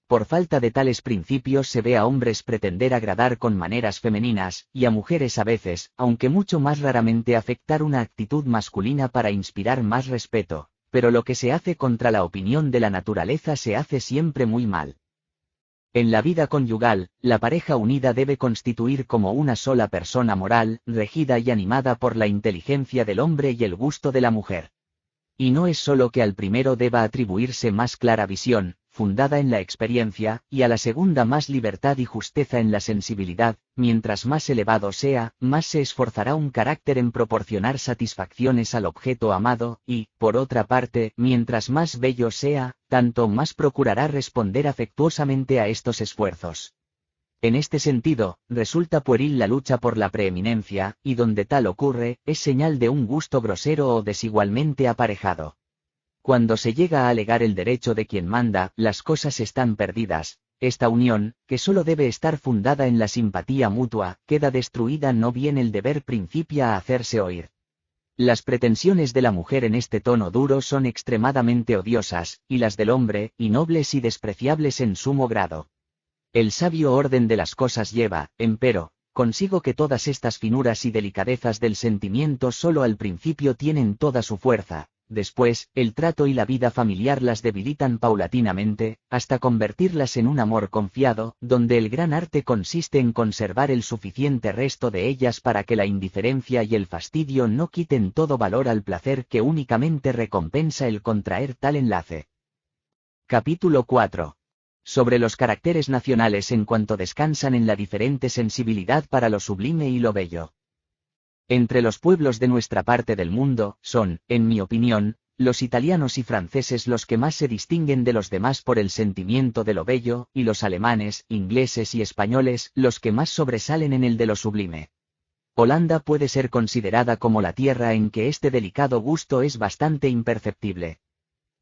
Por falta de tales principios se ve a hombres pretender agradar con maneras femeninas, y a mujeres a veces, aunque mucho más raramente, afectar una actitud masculina para inspirar más respeto. Pero lo que se hace contra la opinión de la naturaleza se hace siempre muy mal. En la vida conyugal, la pareja unida debe constituir como una sola persona moral, regida y animada por la inteligencia del hombre y el gusto de la mujer. Y no es solo que al primero deba atribuirse más clara visión, fundada en la experiencia, y a la segunda más libertad y justeza en la sensibilidad. Mientras más elevado sea, más se esforzará un carácter en proporcionar satisfacciones al objeto amado, y, por otra parte, mientras más bello sea, tanto más procurará responder afectuosamente a estos esfuerzos. En este sentido, resulta pueril la lucha por la preeminencia, y donde tal ocurre, es señal de un gusto grosero o desigualmente aparejado. Cuando se llega a alegar el derecho de quien manda, las cosas están perdidas. Esta unión, que solo debe estar fundada en la simpatía mutua, queda destruida, no bien el deber principia a hacerse oír. Las pretensiones de la mujer en este tono duro son extremadamente odiosas, y las del hombre, innobles y despreciables en sumo grado. El sabio orden de las cosas lleva, empero, consigo que todas estas finuras y delicadezas del sentimiento solo al principio tienen toda su fuerza. Después, el trato y la vida familiar las debilitan paulatinamente, hasta convertirlas en un amor confiado, donde el gran arte consiste en conservar el suficiente resto de ellas para que la indiferencia y el fastidio no quiten todo valor al placer que únicamente recompensa el contraer tal enlace. Capítulo 4. Sobre los caracteres nacionales en cuanto descansan en la diferente sensibilidad para lo sublime y lo bello. Entre los pueblos de nuestra parte del mundo, son, en mi opinión, los italianos y franceses los que más se distinguen de los demás por el sentimiento de lo bello, y los alemanes, ingleses y españoles los que más sobresalen en el de lo sublime. Holanda puede ser considerada como la tierra en que este delicado gusto es bastante imperceptible.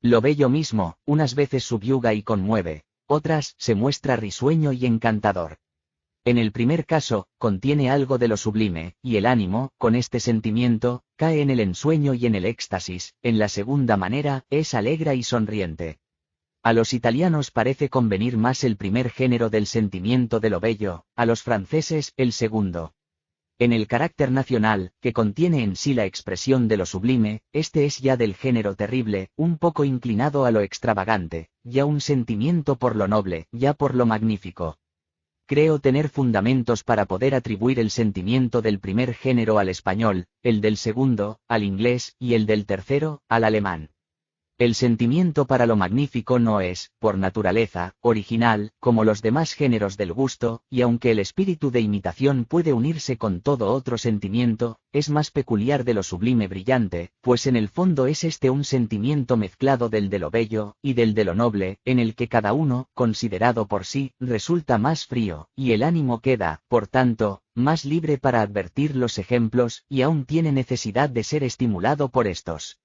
Lo bello mismo, unas veces subyuga y conmueve, otras se muestra risueño y encantador. En el primer caso, contiene algo de lo sublime, y el ánimo, con este sentimiento, cae en el ensueño y en el éxtasis. En la segunda manera, es alegre y sonriente. A los italianos parece convenir más el primer género del sentimiento de lo bello, a los franceses, el segundo. En el carácter nacional, que contiene en sí la expresión de lo sublime, este es ya del género terrible, un poco inclinado a lo extravagante, ya un sentimiento por lo noble, ya por lo magnífico. Creo tener fundamentos para poder atribuir el sentimiento del primer género al español, el del segundo, al inglés, y el del tercero, al alemán. El sentimiento para lo magnífico no es, por naturaleza, original, como los demás géneros del gusto, y aunque el espíritu de imitación puede unirse con todo otro sentimiento, es más peculiar de lo sublime brillante, pues en el fondo es este un sentimiento mezclado del de lo bello, y del de lo noble, en el que cada uno, considerado por sí, resulta más frío, y el ánimo queda, por tanto, más libre para advertir los ejemplos, y aún tiene necesidad de ser estimulado por estos.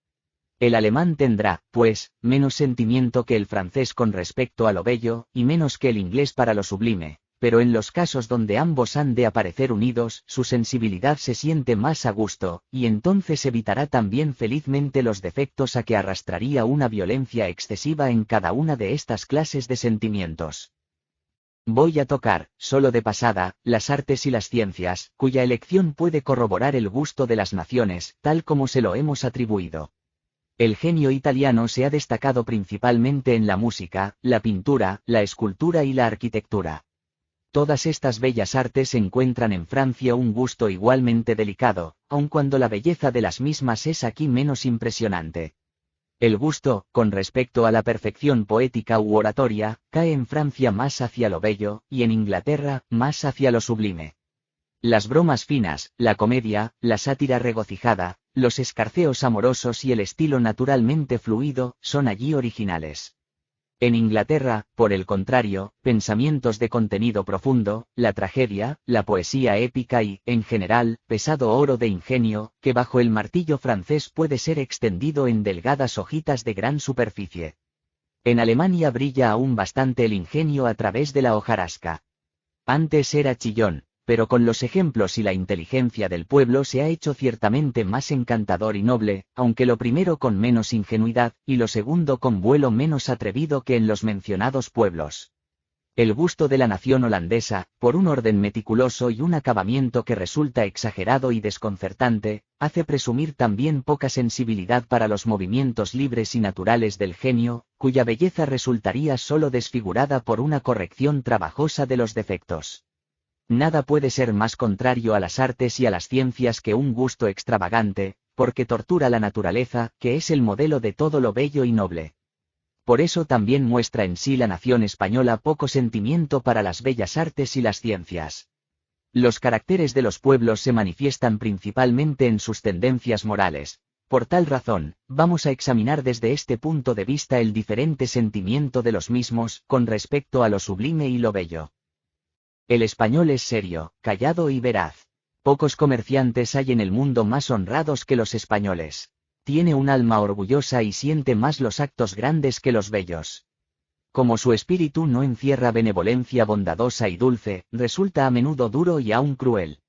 El alemán tendrá, pues, menos sentimiento que el francés con respecto a lo bello, y menos que el inglés para lo sublime, pero en los casos donde ambos han de aparecer unidos, su sensibilidad se siente más a gusto, y entonces evitará también felizmente los defectos a que arrastraría una violencia excesiva en cada una de estas clases de sentimientos. Voy a tocar, solo de pasada, las artes y las ciencias, cuya elección puede corroborar el gusto de las naciones, tal como se lo hemos atribuido. El genio italiano se ha destacado principalmente en la música, la pintura, la escultura y la arquitectura. Todas estas bellas artes encuentran en Francia un gusto igualmente delicado, aun cuando la belleza de las mismas es aquí menos impresionante. El gusto, con respecto a la perfección poética u oratoria, cae en Francia más hacia lo bello, y en Inglaterra, más hacia lo sublime. Las bromas finas, la comedia, la sátira regocijada, los escarceos amorosos y el estilo naturalmente fluido, son allí originales. En Inglaterra, por el contrario, pensamientos de contenido profundo, la tragedia, la poesía épica y, en general, pesado oro de ingenio, que bajo el martillo francés puede ser extendido en delgadas hojitas de gran superficie. En Alemania brilla aún bastante el ingenio a través de la hojarasca. Antes era chillón, pero con los ejemplos y la inteligencia del pueblo se ha hecho ciertamente más encantador y noble, aunque lo primero con menos ingenuidad, y lo segundo con vuelo menos atrevido que en los mencionados pueblos. El gusto de la nación holandesa, por un orden meticuloso y un acabamiento que resulta exagerado y desconcertante, hace presumir también poca sensibilidad para los movimientos libres y naturales del genio, cuya belleza resultaría sólo desfigurada por una corrección trabajosa de los defectos. Nada puede ser más contrario a las artes y a las ciencias que un gusto extravagante, porque tortura la naturaleza, que es el modelo de todo lo bello y noble. Por eso también muestra en sí la nación española poco sentimiento para las bellas artes y las ciencias. Los caracteres de los pueblos se manifiestan principalmente en sus tendencias morales. Por tal razón, vamos a examinar desde este punto de vista el diferente sentimiento de los mismos, con respecto a lo sublime y lo bello. El español es serio, callado y veraz. Pocos comerciantes hay en el mundo más honrados que los españoles. Tiene un alma orgullosa y siente más los actos grandes que los bellos. Como su espíritu no encierra benevolencia bondadosa y dulce, resulta a menudo duro y aún cruel.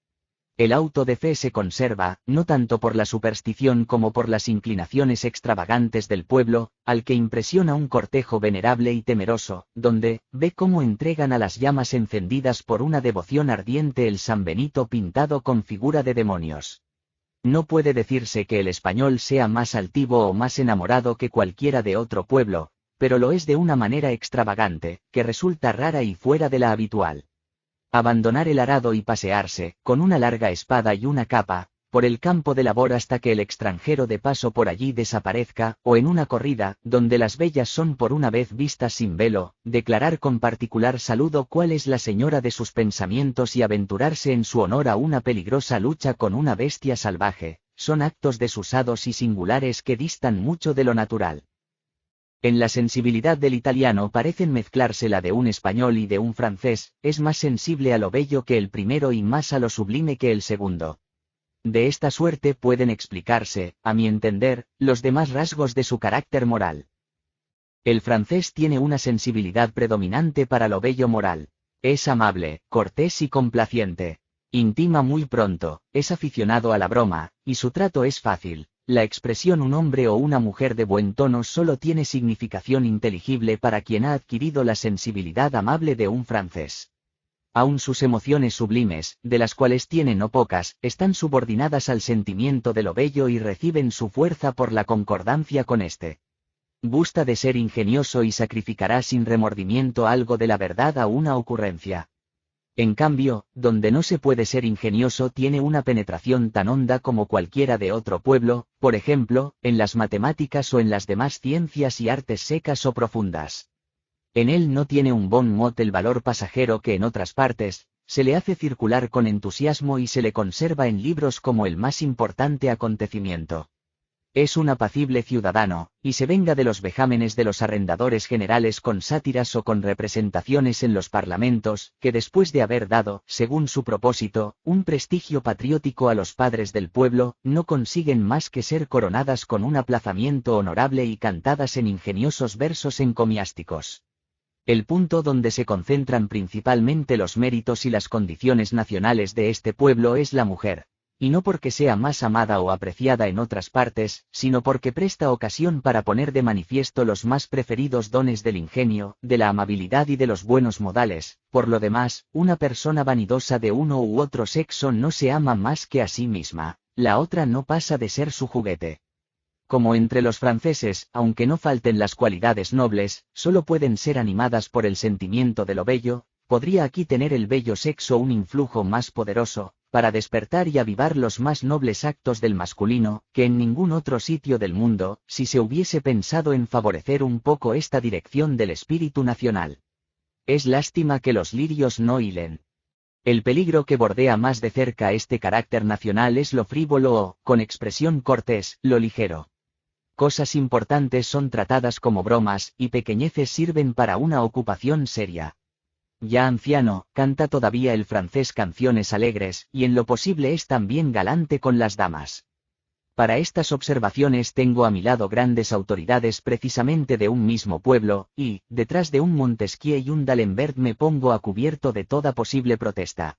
El auto de fe se conserva, no tanto por la superstición como por las inclinaciones extravagantes del pueblo, al que impresiona un cortejo venerable y temeroso, donde, ve cómo entregan a las llamas encendidas por una devoción ardiente el San Benito pintado con figura de demonios. No puede decirse que el español sea más altivo o más enamorado que cualquiera de otro pueblo, pero lo es de una manera extravagante, que resulta rara y fuera de la habitual. Abandonar el arado y pasearse, con una larga espada y una capa, por el campo de labor hasta que el extranjero de paso por allí desaparezca, o en una corrida, donde las bellas son por una vez vistas sin velo, declarar con particular saludo cuál es la señora de sus pensamientos y aventurarse en su honor a una peligrosa lucha con una bestia salvaje, son actos desusados y singulares que distan mucho de lo natural. En la sensibilidad del italiano parecen mezclarse la de un español y de un francés, es más sensible a lo bello que el primero y más a lo sublime que el segundo. De esta suerte pueden explicarse, a mi entender, los demás rasgos de su carácter moral. El francés tiene una sensibilidad predominante para lo bello moral. Es amable, cortés y complaciente. Intima muy pronto, es aficionado a la broma, y su trato es fácil. La expresión un hombre o una mujer de buen tono solo tiene significación inteligible para quien ha adquirido la sensibilidad amable de un francés. Aun sus emociones sublimes, de las cuales tiene no pocas, están subordinadas al sentimiento de lo bello y reciben su fuerza por la concordancia con éste. Gusta de ser ingenioso y sacrificará sin remordimiento algo de la verdad a una ocurrencia. En cambio, donde no se puede ser ingenioso tiene una penetración tan honda como cualquiera de otro pueblo, por ejemplo, en las matemáticas o en las demás ciencias y artes secas o profundas. En él no tiene un bon mot el valor pasajero que en otras partes, se le hace circular con entusiasmo y se le conserva en libros como el más importante acontecimiento. Es un apacible ciudadano, y se venga de los vejámenes de los arrendadores generales con sátiras o con representaciones en los parlamentos, que después de haber dado, según su propósito, un prestigio patriótico a los padres del pueblo, no consiguen más que ser coronadas con un aplazamiento honorable y cantadas en ingeniosos versos encomiásticos. El punto donde se concentran principalmente los méritos y las condiciones nacionales de este pueblo es la mujer. Y no porque sea más amada o apreciada en otras partes, sino porque presta ocasión para poner de manifiesto los más preferidos dones del ingenio, de la amabilidad y de los buenos modales. Por lo demás, una persona vanidosa de uno u otro sexo no se ama más que a sí misma, la otra no pasa de ser su juguete. Como entre los franceses, aunque no falten las cualidades nobles, solo pueden ser animadas por el sentimiento de lo bello, podría aquí tener el bello sexo un influjo más poderoso, para despertar y avivar los más nobles actos del masculino, que en ningún otro sitio del mundo, si se hubiese pensado en favorecer un poco esta dirección del espíritu nacional. Es lástima que los lirios no hilen. El peligro que bordea más de cerca este carácter nacional es lo frívolo o, con expresión cortés, lo ligero. Cosas importantes son tratadas como bromas, y pequeñeces sirven para una ocupación seria. Ya anciano, canta todavía el francés canciones alegres, y en lo posible es también galante con las damas. Para estas observaciones tengo a mi lado grandes autoridades precisamente de un mismo pueblo, y, detrás de un Montesquieu y un D'Alembert me pongo a cubierto de toda posible protesta.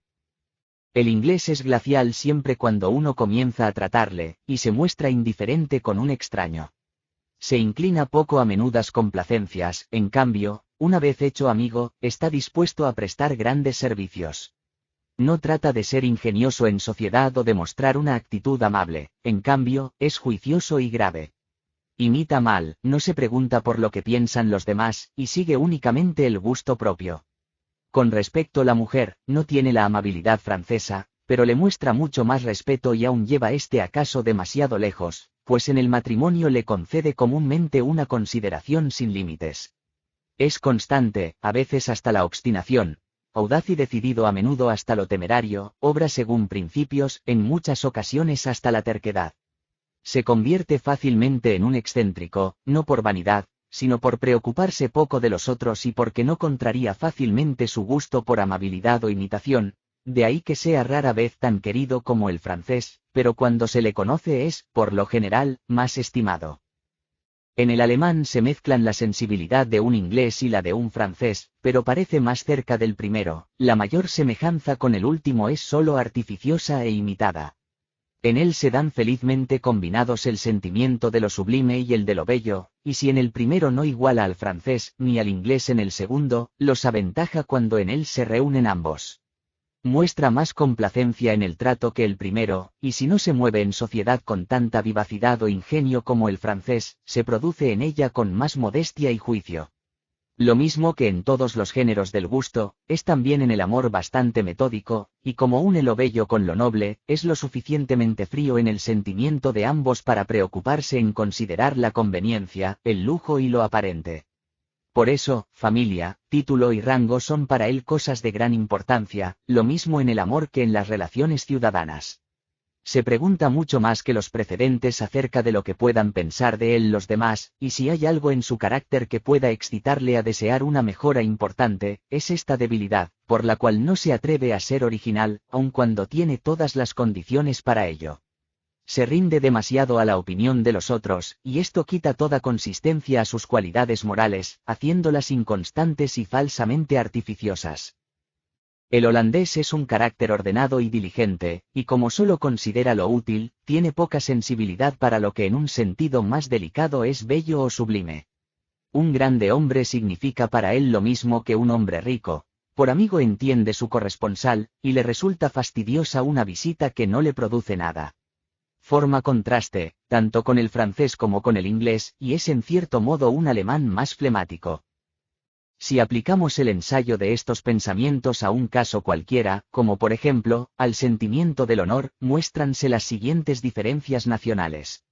El inglés es glacial siempre cuando uno comienza a tratarle, y se muestra indiferente con un extraño. Se inclina poco a menudas complacencias, en cambio, una vez hecho amigo, está dispuesto a prestar grandes servicios. No trata de ser ingenioso en sociedad o de mostrar una actitud amable, en cambio, es juicioso y grave. Imita mal, no se pregunta por lo que piensan los demás, y sigue únicamente el gusto propio. Con respecto a la mujer, no tiene la amabilidad francesa, pero le muestra mucho más respeto y aún lleva este acaso demasiado lejos, pues en el matrimonio le concede comúnmente una consideración sin límites. Es constante, a veces hasta la obstinación, audaz y decidido a menudo hasta lo temerario, obra según principios, en muchas ocasiones hasta la terquedad. Se convierte fácilmente en un excéntrico, no por vanidad, sino por preocuparse poco de los otros y porque no contraría fácilmente su gusto por amabilidad o imitación, de ahí que sea rara vez tan querido como el francés, pero cuando se le conoce es, por lo general, más estimado. En el alemán se mezclan la sensibilidad de un inglés y la de un francés, pero parece más cerca del primero, la mayor semejanza con el último es solo artificiosa e imitada. En él se dan felizmente combinados el sentimiento de lo sublime y el de lo bello, y si en el primero no iguala al francés ni al inglés en el segundo, los aventaja cuando en él se reúnen ambos. Muestra más complacencia en el trato que el primero, y si no se mueve en sociedad con tanta vivacidad o ingenio como el francés, se produce en ella con más modestia y juicio. Lo mismo que en todos los géneros del gusto, es también en el amor bastante metódico, y como une lo bello con lo noble, es lo suficientemente frío en el sentimiento de ambos para preocuparse en considerar la conveniencia, el lujo y lo aparente. Por eso, familia, título y rango son para él cosas de gran importancia, lo mismo en el amor que en las relaciones ciudadanas. Se pregunta mucho más que los precedentes acerca de lo que puedan pensar de él los demás, y si hay algo en su carácter que pueda excitarle a desear una mejora importante, es esta debilidad, por la cual no se atreve a ser original, aun cuando tiene todas las condiciones para ello. Se rinde demasiado a la opinión de los otros, y esto quita toda consistencia a sus cualidades morales, haciéndolas inconstantes y falsamente artificiosas. El holandés es un carácter ordenado y diligente, y como solo considera lo útil, tiene poca sensibilidad para lo que en un sentido más delicado es bello o sublime. Un grande hombre significa para él lo mismo que un hombre rico. Por amigo entiende su corresponsal, y le resulta fastidiosa una visita que no le produce nada. Forma contraste, tanto con el francés como con el inglés, y es en cierto modo un alemán más flemático. Si aplicamos el ensayo de estos pensamientos a un caso cualquiera, como por ejemplo, al sentimiento del honor, muéstranse las siguientes diferencias nacionales.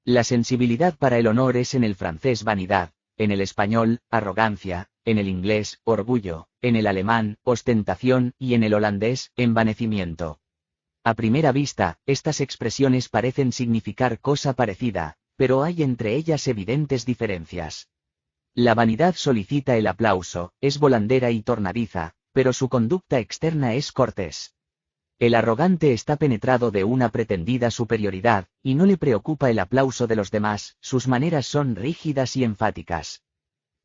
La sensibilidad para el honor es en el francés vanidad, en el español, arrogancia, en el inglés, orgullo, en el alemán, ostentación, y en el holandés, envanecimiento. A primera vista, estas expresiones parecen significar cosa parecida, pero hay entre ellas evidentes diferencias. La vanidad solicita el aplauso, es volandera y tornadiza, pero su conducta externa es cortés. El arrogante está penetrado de una pretendida superioridad, y no le preocupa el aplauso de los demás, sus maneras son rígidas y enfáticas.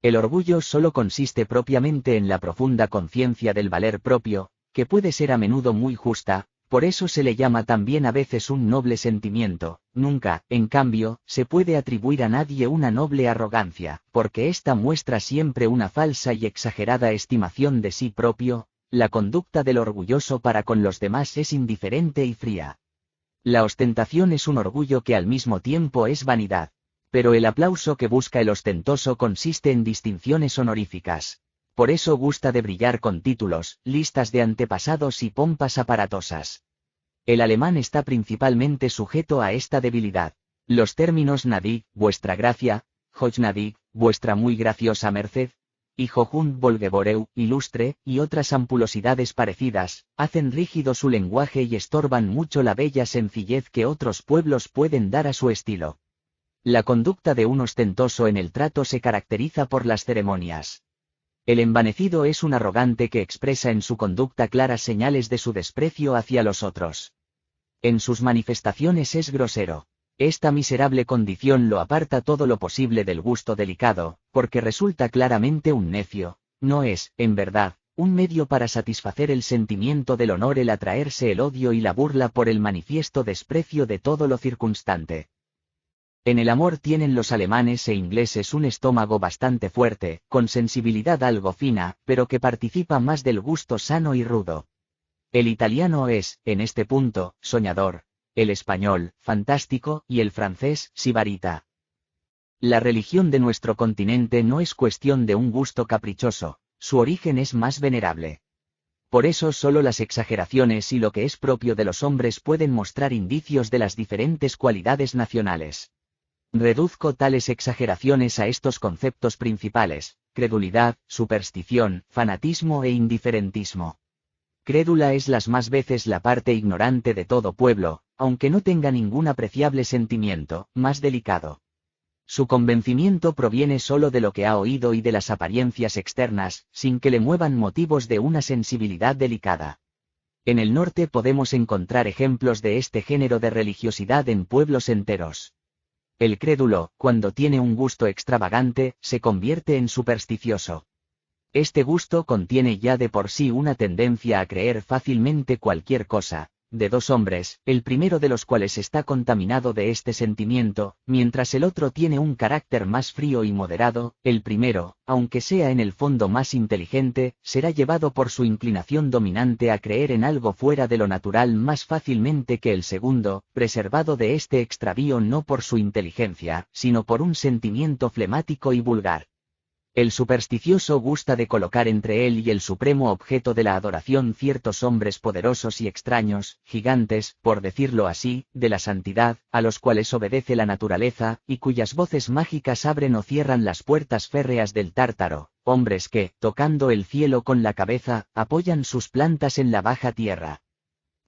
El orgullo solo consiste propiamente en la profunda conciencia del valer propio, que puede ser a menudo muy justa. Por eso se le llama también a veces un noble sentimiento. Nunca, en cambio, se puede atribuir a nadie una noble arrogancia, porque ésta muestra siempre una falsa y exagerada estimación de sí propio. La conducta del orgulloso para con los demás es indiferente y fría. La ostentación es un orgullo que al mismo tiempo es vanidad. Pero el aplauso que busca el ostentoso consiste en distinciones honoríficas. Por eso gusta de brillar con títulos, listas de antepasados y pompas aparatosas. El alemán está principalmente sujeto a esta debilidad. Los términos gnädig, vuestra gracia, hochgnädig, vuestra muy graciosa merced, y hochund wohlgeboreu, ilustre, y otras ampulosidades parecidas, hacen rígido su lenguaje y estorban mucho la bella sencillez que otros pueblos pueden dar a su estilo. La conducta de un ostentoso en el trato se caracteriza por las ceremonias. El envanecido es un arrogante que expresa en su conducta claras señales de su desprecio hacia los otros. En sus manifestaciones es grosero. Esta miserable condición lo aparta todo lo posible del gusto delicado, porque resulta claramente un necio. No es, en verdad, un medio para satisfacer el sentimiento del honor el atraerse el odio y la burla por el manifiesto desprecio de todo lo circunstante. En el amor tienen los alemanes e ingleses un estómago bastante fuerte, con sensibilidad algo fina, pero que participa más del gusto sano y rudo. El italiano es, en este punto, soñador, el español, fantástico, y el francés, sibarita. La religión de nuestro continente no es cuestión de un gusto caprichoso, su origen es más venerable. Por eso solo las exageraciones y lo que es propio de los hombres pueden mostrar indicios de las diferentes cualidades nacionales. Reduzco tales exageraciones a estos conceptos principales: credulidad, superstición, fanatismo e indiferentismo. Crédula es las más veces la parte ignorante de todo pueblo, aunque no tenga ningún apreciable sentimiento, más delicado. Su convencimiento proviene solo de lo que ha oído y de las apariencias externas, sin que le muevan motivos de una sensibilidad delicada. En el norte podemos encontrar ejemplos de este género de religiosidad en pueblos enteros. El crédulo, cuando tiene un gusto extravagante, se convierte en supersticioso. Este gusto contiene ya de por sí una tendencia a creer fácilmente cualquier cosa. De dos hombres, el primero de los cuales está contaminado de este sentimiento, mientras el otro tiene un carácter más frío y moderado, el primero, aunque sea en el fondo más inteligente, será llevado por su inclinación dominante a creer en algo fuera de lo natural más fácilmente que el segundo, preservado de este extravío no por su inteligencia, sino por un sentimiento flemático y vulgar. El supersticioso gusta de colocar entre él y el supremo objeto de la adoración ciertos hombres poderosos y extraños, gigantes, por decirlo así, de la santidad, a los cuales obedece la naturaleza, y cuyas voces mágicas abren o cierran las puertas férreas del Tártaro, hombres que, tocando el cielo con la cabeza, apoyan sus plantas en la baja tierra.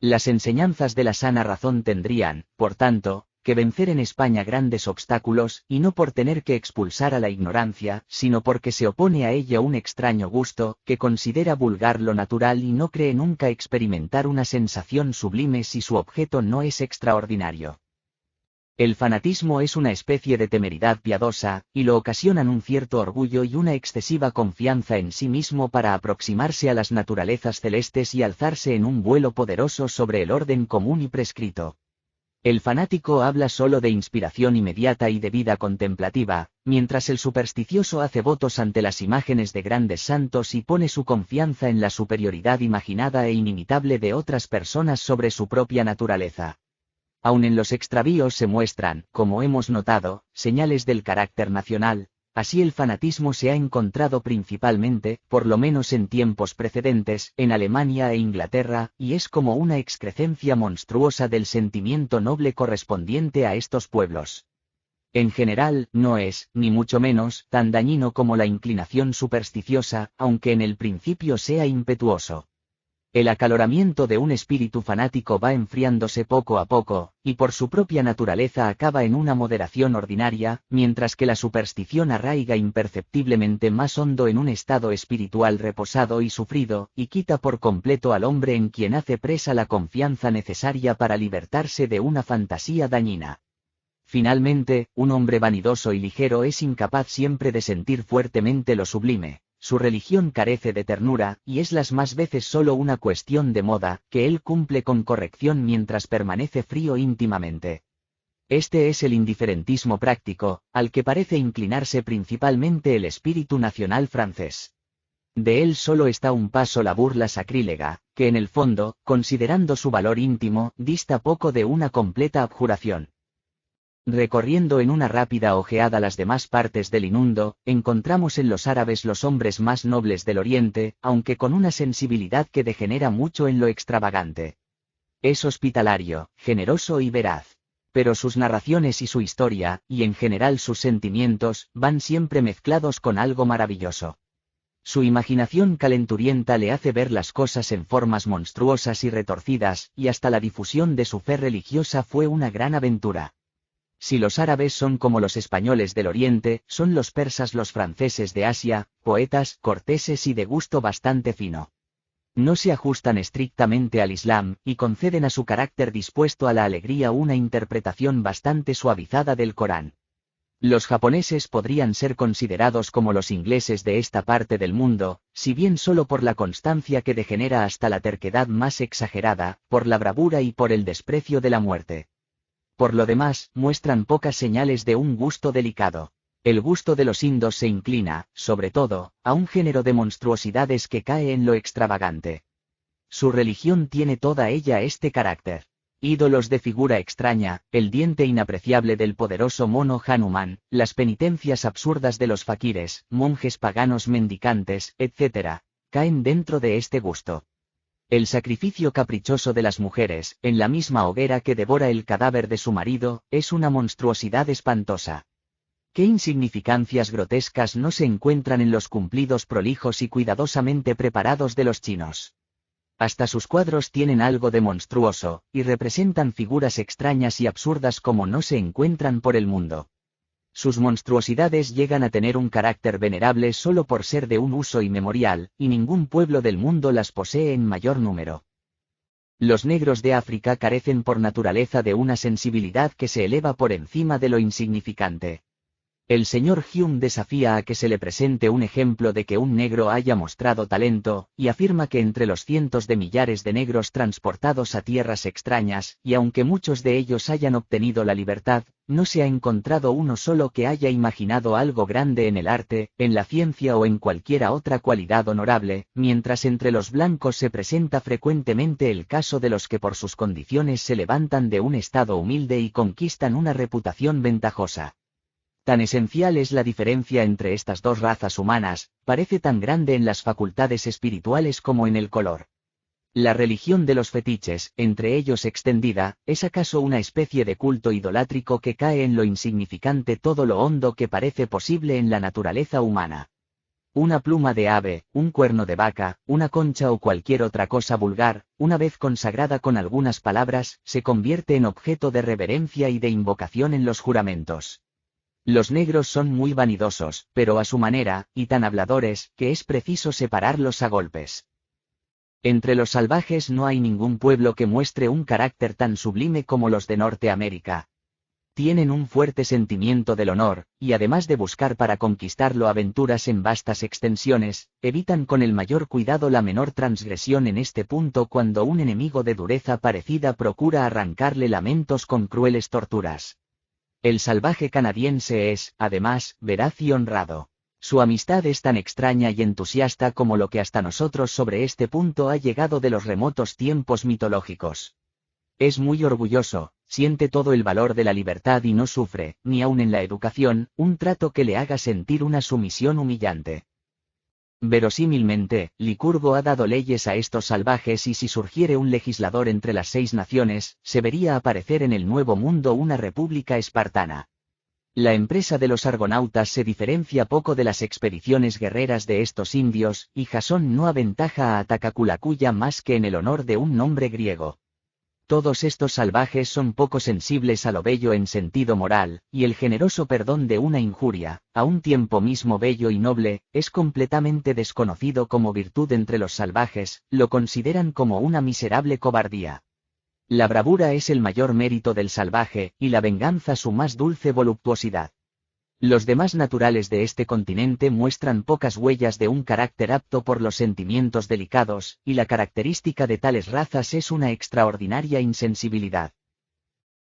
Las enseñanzas de la sana razón tendrían, por tanto, que vencer en España grandes obstáculos, y no por tener que expulsar a la ignorancia, sino porque se opone a ella un extraño gusto, que considera vulgar lo natural y no cree nunca experimentar una sensación sublime si su objeto no es extraordinario. El fanatismo es una especie de temeridad piadosa, y lo ocasionan un cierto orgullo y una excesiva confianza en sí mismo para aproximarse a las naturalezas celestes y alzarse en un vuelo poderoso sobre el orden común y prescrito. El fanático habla solo de inspiración inmediata y de vida contemplativa, mientras el supersticioso hace votos ante las imágenes de grandes santos y pone su confianza en la superioridad imaginada e inimitable de otras personas sobre su propia naturaleza. Aun en los extravíos se muestran, como hemos notado, señales del carácter nacional. Así el fanatismo se ha encontrado principalmente, por lo menos en tiempos precedentes, en Alemania e Inglaterra, y es como una excrecencia monstruosa del sentimiento noble correspondiente a estos pueblos. En general, no es, ni mucho menos, tan dañino como la inclinación supersticiosa, aunque en el principio sea impetuoso. El acaloramiento de un espíritu fanático va enfriándose poco a poco, y por su propia naturaleza acaba en una moderación ordinaria, mientras que la superstición arraiga imperceptiblemente más hondo en un estado espiritual reposado y sufrido, y quita por completo al hombre en quien hace presa la confianza necesaria para libertarse de una fantasía dañina. Finalmente, un hombre vanidoso y ligero es incapaz siempre de sentir fuertemente lo sublime. Su religión carece de ternura, y es las más veces solo una cuestión de moda, que él cumple con corrección mientras permanece frío íntimamente. Este es el indiferentismo práctico, al que parece inclinarse principalmente el espíritu nacional francés. De él solo está un paso la burla sacrílega, que en el fondo, considerando su valor íntimo, dista poco de una completa abjuración. Recorriendo en una rápida ojeada las demás partes del Inundo, encontramos en los árabes los hombres más nobles del Oriente, aunque con una sensibilidad que degenera mucho en lo extravagante. Es hospitalario, generoso y veraz. Pero sus narraciones y su historia, y en general sus sentimientos, van siempre mezclados con algo maravilloso. Su imaginación calenturienta le hace ver las cosas en formas monstruosas y retorcidas, y hasta la difusión de su fe religiosa fue una gran aventura. Si los árabes son como los españoles del Oriente, son los persas los franceses de Asia, poetas, corteses y de gusto bastante fino. No se ajustan estrictamente al Islam, y conceden a su carácter dispuesto a la alegría una interpretación bastante suavizada del Corán. Los japoneses podrían ser considerados como los ingleses de esta parte del mundo, si bien solo por la constancia que degenera hasta la terquedad más exagerada, por la bravura y por el desprecio de la muerte. Por lo demás, muestran pocas señales de un gusto delicado. El gusto de los indos se inclina, sobre todo, a un género de monstruosidades que cae en lo extravagante. Su religión tiene toda ella este carácter. Ídolos de figura extraña, el diente inapreciable del poderoso mono Hanuman, las penitencias absurdas de los faquires, monjes paganos mendicantes, etc., caen dentro de este gusto. El sacrificio caprichoso de las mujeres, en la misma hoguera que devora el cadáver de su marido, es una monstruosidad espantosa. ¿Qué insignificancias grotescas no se encuentran en los cumplidos prolijos y cuidadosamente preparados de los chinos? Hasta sus cuadros tienen algo de monstruoso, y representan figuras extrañas y absurdas como no se encuentran por el mundo. Sus monstruosidades llegan a tener un carácter venerable solo por ser de un uso inmemorial, y ningún pueblo del mundo las posee en mayor número. Los negros de África carecen por naturaleza de una sensibilidad que se eleva por encima de lo insignificante. El señor Hume desafía a que se le presente un ejemplo de que un negro haya mostrado talento, y afirma que entre los cientos de millares de negros transportados a tierras extrañas, y aunque muchos de ellos hayan obtenido la libertad, no se ha encontrado uno solo que haya imaginado algo grande en el arte, en la ciencia o en cualquiera otra cualidad honorable, mientras entre los blancos se presenta frecuentemente el caso de los que por sus condiciones se levantan de un estado humilde y conquistan una reputación ventajosa. Tan esencial es la diferencia entre estas dos razas humanas, parece tan grande en las facultades espirituales como en el color. La religión de los fetiches, entre ellos extendida, es acaso una especie de culto idolátrico que cae en lo insignificante todo lo hondo que parece posible en la naturaleza humana. Una pluma de ave, un cuerno de vaca, una concha o cualquier otra cosa vulgar, una vez consagrada con algunas palabras, se convierte en objeto de reverencia y de invocación en los juramentos. Los negros son muy vanidosos, pero a su manera, y tan habladores, que es preciso separarlos a golpes. Entre los salvajes no hay ningún pueblo que muestre un carácter tan sublime como los de Norteamérica. Tienen un fuerte sentimiento del honor, y además de buscar para conquistarlo aventuras en vastas extensiones, evitan con el mayor cuidado la menor transgresión en este punto cuando un enemigo de dureza parecida procura arrancarle lamentos con crueles torturas. El salvaje canadiense es, además, veraz y honrado. Su amistad es tan extraña y entusiasta como lo que hasta nosotros sobre este punto ha llegado de los remotos tiempos mitológicos. Es muy orgulloso, siente todo el valor de la libertad y no sufre, ni aun en la educación, un trato que le haga sentir una sumisión humillante. Verosímilmente, Licurgo ha dado leyes a estos salvajes y si surgiere un legislador entre las 6 naciones, se vería aparecer en el Nuevo Mundo una república espartana. La empresa de los argonautas se diferencia poco de las expediciones guerreras de estos indios, y Jasón no aventaja a Atacaculacuya más que en el honor de un nombre griego. Todos estos salvajes son poco sensibles a lo bello en sentido moral, y el generoso perdón de una injuria, a un tiempo mismo bello y noble, es completamente desconocido como virtud entre los salvajes, lo consideran como una miserable cobardía. La bravura es el mayor mérito del salvaje, y la venganza su más dulce voluptuosidad. Los demás naturales de este continente muestran pocas huellas de un carácter apto por los sentimientos delicados, y la característica de tales razas es una extraordinaria insensibilidad.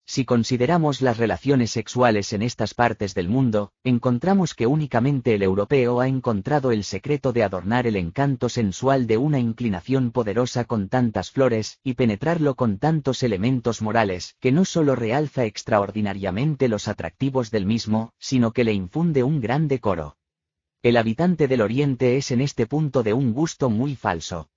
Si consideramos las relaciones sexuales en estas partes del mundo, encontramos que únicamente el europeo ha encontrado el secreto de adornar el encanto sensual de una inclinación poderosa con tantas flores, y penetrarlo con tantos elementos morales, que no solo realza extraordinariamente los atractivos del mismo, sino que le infunde un gran decoro. El habitante del Oriente es en este punto de un gusto muy falso.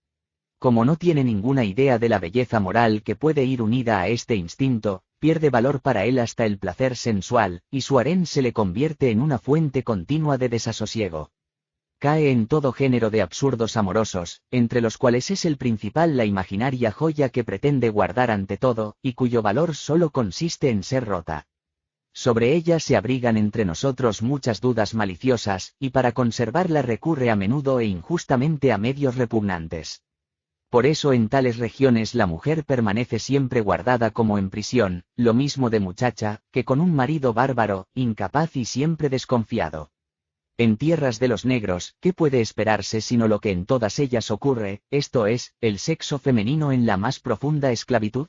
Como no tiene ninguna idea de la belleza moral que puede ir unida a este instinto, pierde valor para él hasta el placer sensual, y su harén se le convierte en una fuente continua de desasosiego. Cae en todo género de absurdos amorosos, entre los cuales es el principal la imaginaria joya que pretende guardar ante todo, y cuyo valor solo consiste en ser rota. Sobre ella se abrigan entre nosotros muchas dudas maliciosas, y para conservarla recurre a menudo e injustamente a medios repugnantes. Por eso en tales regiones la mujer permanece siempre guardada como en prisión, lo mismo de muchacha, que con un marido bárbaro, incapaz y siempre desconfiado. En tierras de los negros, ¿qué puede esperarse sino lo que en todas ellas ocurre, esto es, el sexo femenino en la más profunda esclavitud?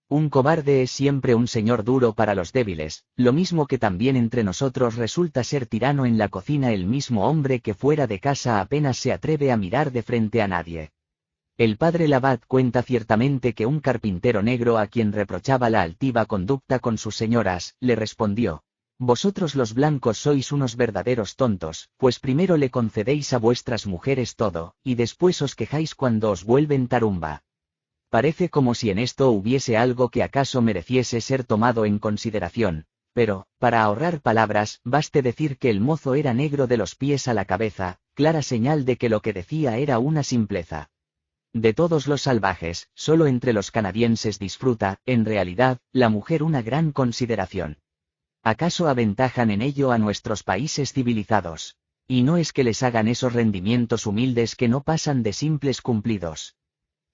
Un cobarde es siempre un señor duro para los débiles, lo mismo que también entre nosotros resulta ser tirano en la cocina el mismo hombre que fuera de casa apenas se atreve a mirar de frente a nadie. El padre Labat cuenta ciertamente que un carpintero negro a quien reprochaba la altiva conducta con sus señoras, le respondió: «Vosotros los blancos sois unos verdaderos tontos, pues primero le concedéis a vuestras mujeres todo, y después os quejáis cuando os vuelven tarumba». Parece como si en esto hubiese algo que acaso mereciese ser tomado en consideración, pero, para ahorrar palabras, baste decir que el mozo era negro de los pies a la cabeza, clara señal de que lo que decía era una simpleza. De todos los salvajes, solo entre los canadienses disfruta, en realidad, la mujer una gran consideración. ¿Acaso aventajan en ello a nuestros países civilizados? Y no es que les hagan esos rendimientos humildes que no pasan de simples cumplidos.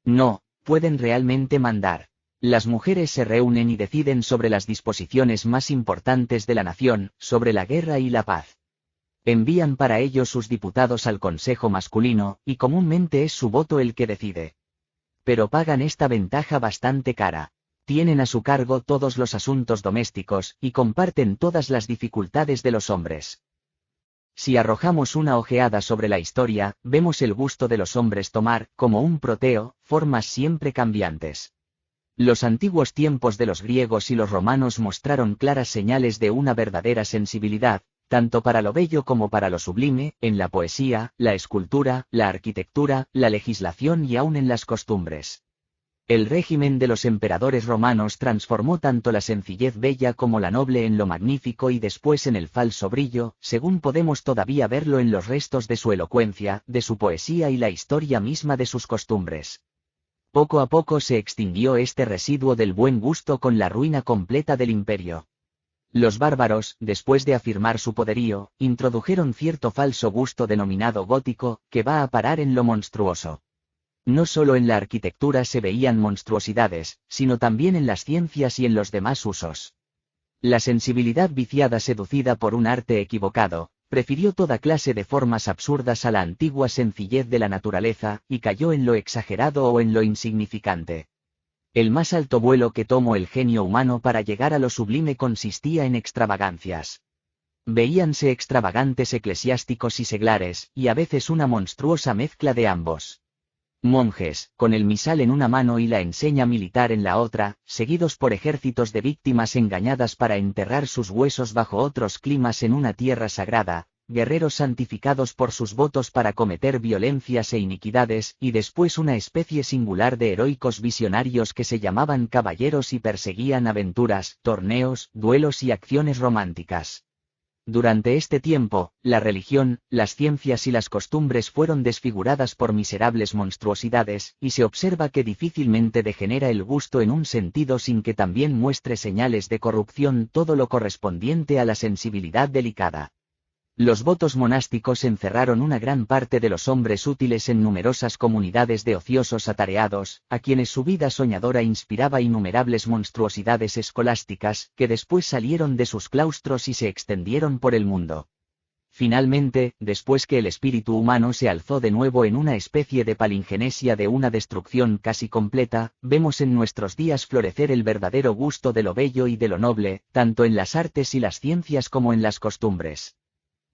No, pueden realmente mandar. Las mujeres se reúnen y deciden sobre las disposiciones más importantes de la nación, sobre la guerra y la paz. Envían para ello sus diputados al consejo masculino, y comúnmente es su voto el que decide. Pero pagan esta ventaja bastante cara. Tienen a su cargo todos los asuntos domésticos, y comparten todas las dificultades de los hombres. Si arrojamos una ojeada sobre la historia, vemos el gusto de los hombres tomar, como un proteo, formas siempre cambiantes. Los antiguos tiempos de los griegos y los romanos mostraron claras señales de una verdadera sensibilidad, tanto para lo bello como para lo sublime, en la poesía, la escultura, la arquitectura, la legislación y aun en las costumbres. El régimen de los emperadores romanos transformó tanto la sencillez bella como la noble en lo magnífico y después en el falso brillo, según podemos todavía verlo en los restos de su elocuencia, de su poesía y la historia misma de sus costumbres. Poco a poco se extinguió este residuo del buen gusto con la ruina completa del imperio. Los bárbaros, después de afirmar su poderío, introdujeron cierto falso gusto denominado gótico, que va a parar en lo monstruoso. No solo en la arquitectura se veían monstruosidades, sino también en las ciencias y en los demás usos. La sensibilidad viciada seducida por un arte equivocado, prefirió toda clase de formas absurdas a la antigua sencillez de la naturaleza, y cayó en lo exagerado o en lo insignificante. El más alto vuelo que tomó el genio humano para llegar a lo sublime consistía en extravagancias. Veíanse extravagantes eclesiásticos y seglares, y a veces una monstruosa mezcla de ambos. Monjes, con el misal en una mano y la enseña militar en la otra, seguidos por ejércitos de víctimas engañadas para enterrar sus huesos bajo otros climas en una tierra sagrada, guerreros santificados por sus votos para cometer violencias e iniquidades, y después una especie singular de heroicos visionarios que se llamaban caballeros y perseguían aventuras, torneos, duelos y acciones románticas. Durante este tiempo, la religión, las ciencias y las costumbres fueron desfiguradas por miserables monstruosidades, y se observa que difícilmente degenera el gusto en un sentido sin que también muestre señales de corrupción todo lo correspondiente a la sensibilidad delicada. Los votos monásticos encerraron una gran parte de los hombres útiles en numerosas comunidades de ociosos atareados, a quienes su vida soñadora inspiraba innumerables monstruosidades escolásticas, que después salieron de sus claustros y se extendieron por el mundo. Finalmente, después que el espíritu humano se alzó de nuevo en una especie de palingenesia de una destrucción casi completa, vemos en nuestros días florecer el verdadero gusto de lo bello y de lo noble, tanto en las artes y las ciencias como en las costumbres.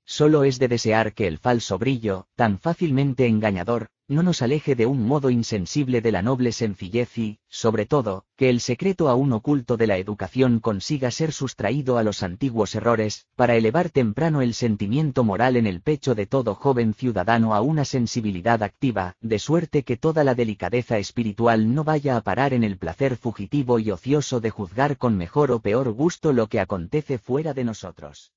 Solo es de desear que el falso brillo, tan fácilmente engañador, no nos aleje de un modo insensible de la noble sencillez y, sobre todo, que el secreto aún oculto de la educación consiga ser sustraído a los antiguos errores, para elevar temprano el sentimiento moral en el pecho de todo joven ciudadano a una sensibilidad activa, de suerte que toda la delicadeza espiritual no vaya a parar en el placer fugitivo y ocioso de juzgar con mejor o peor gusto lo que acontece fuera de nosotros.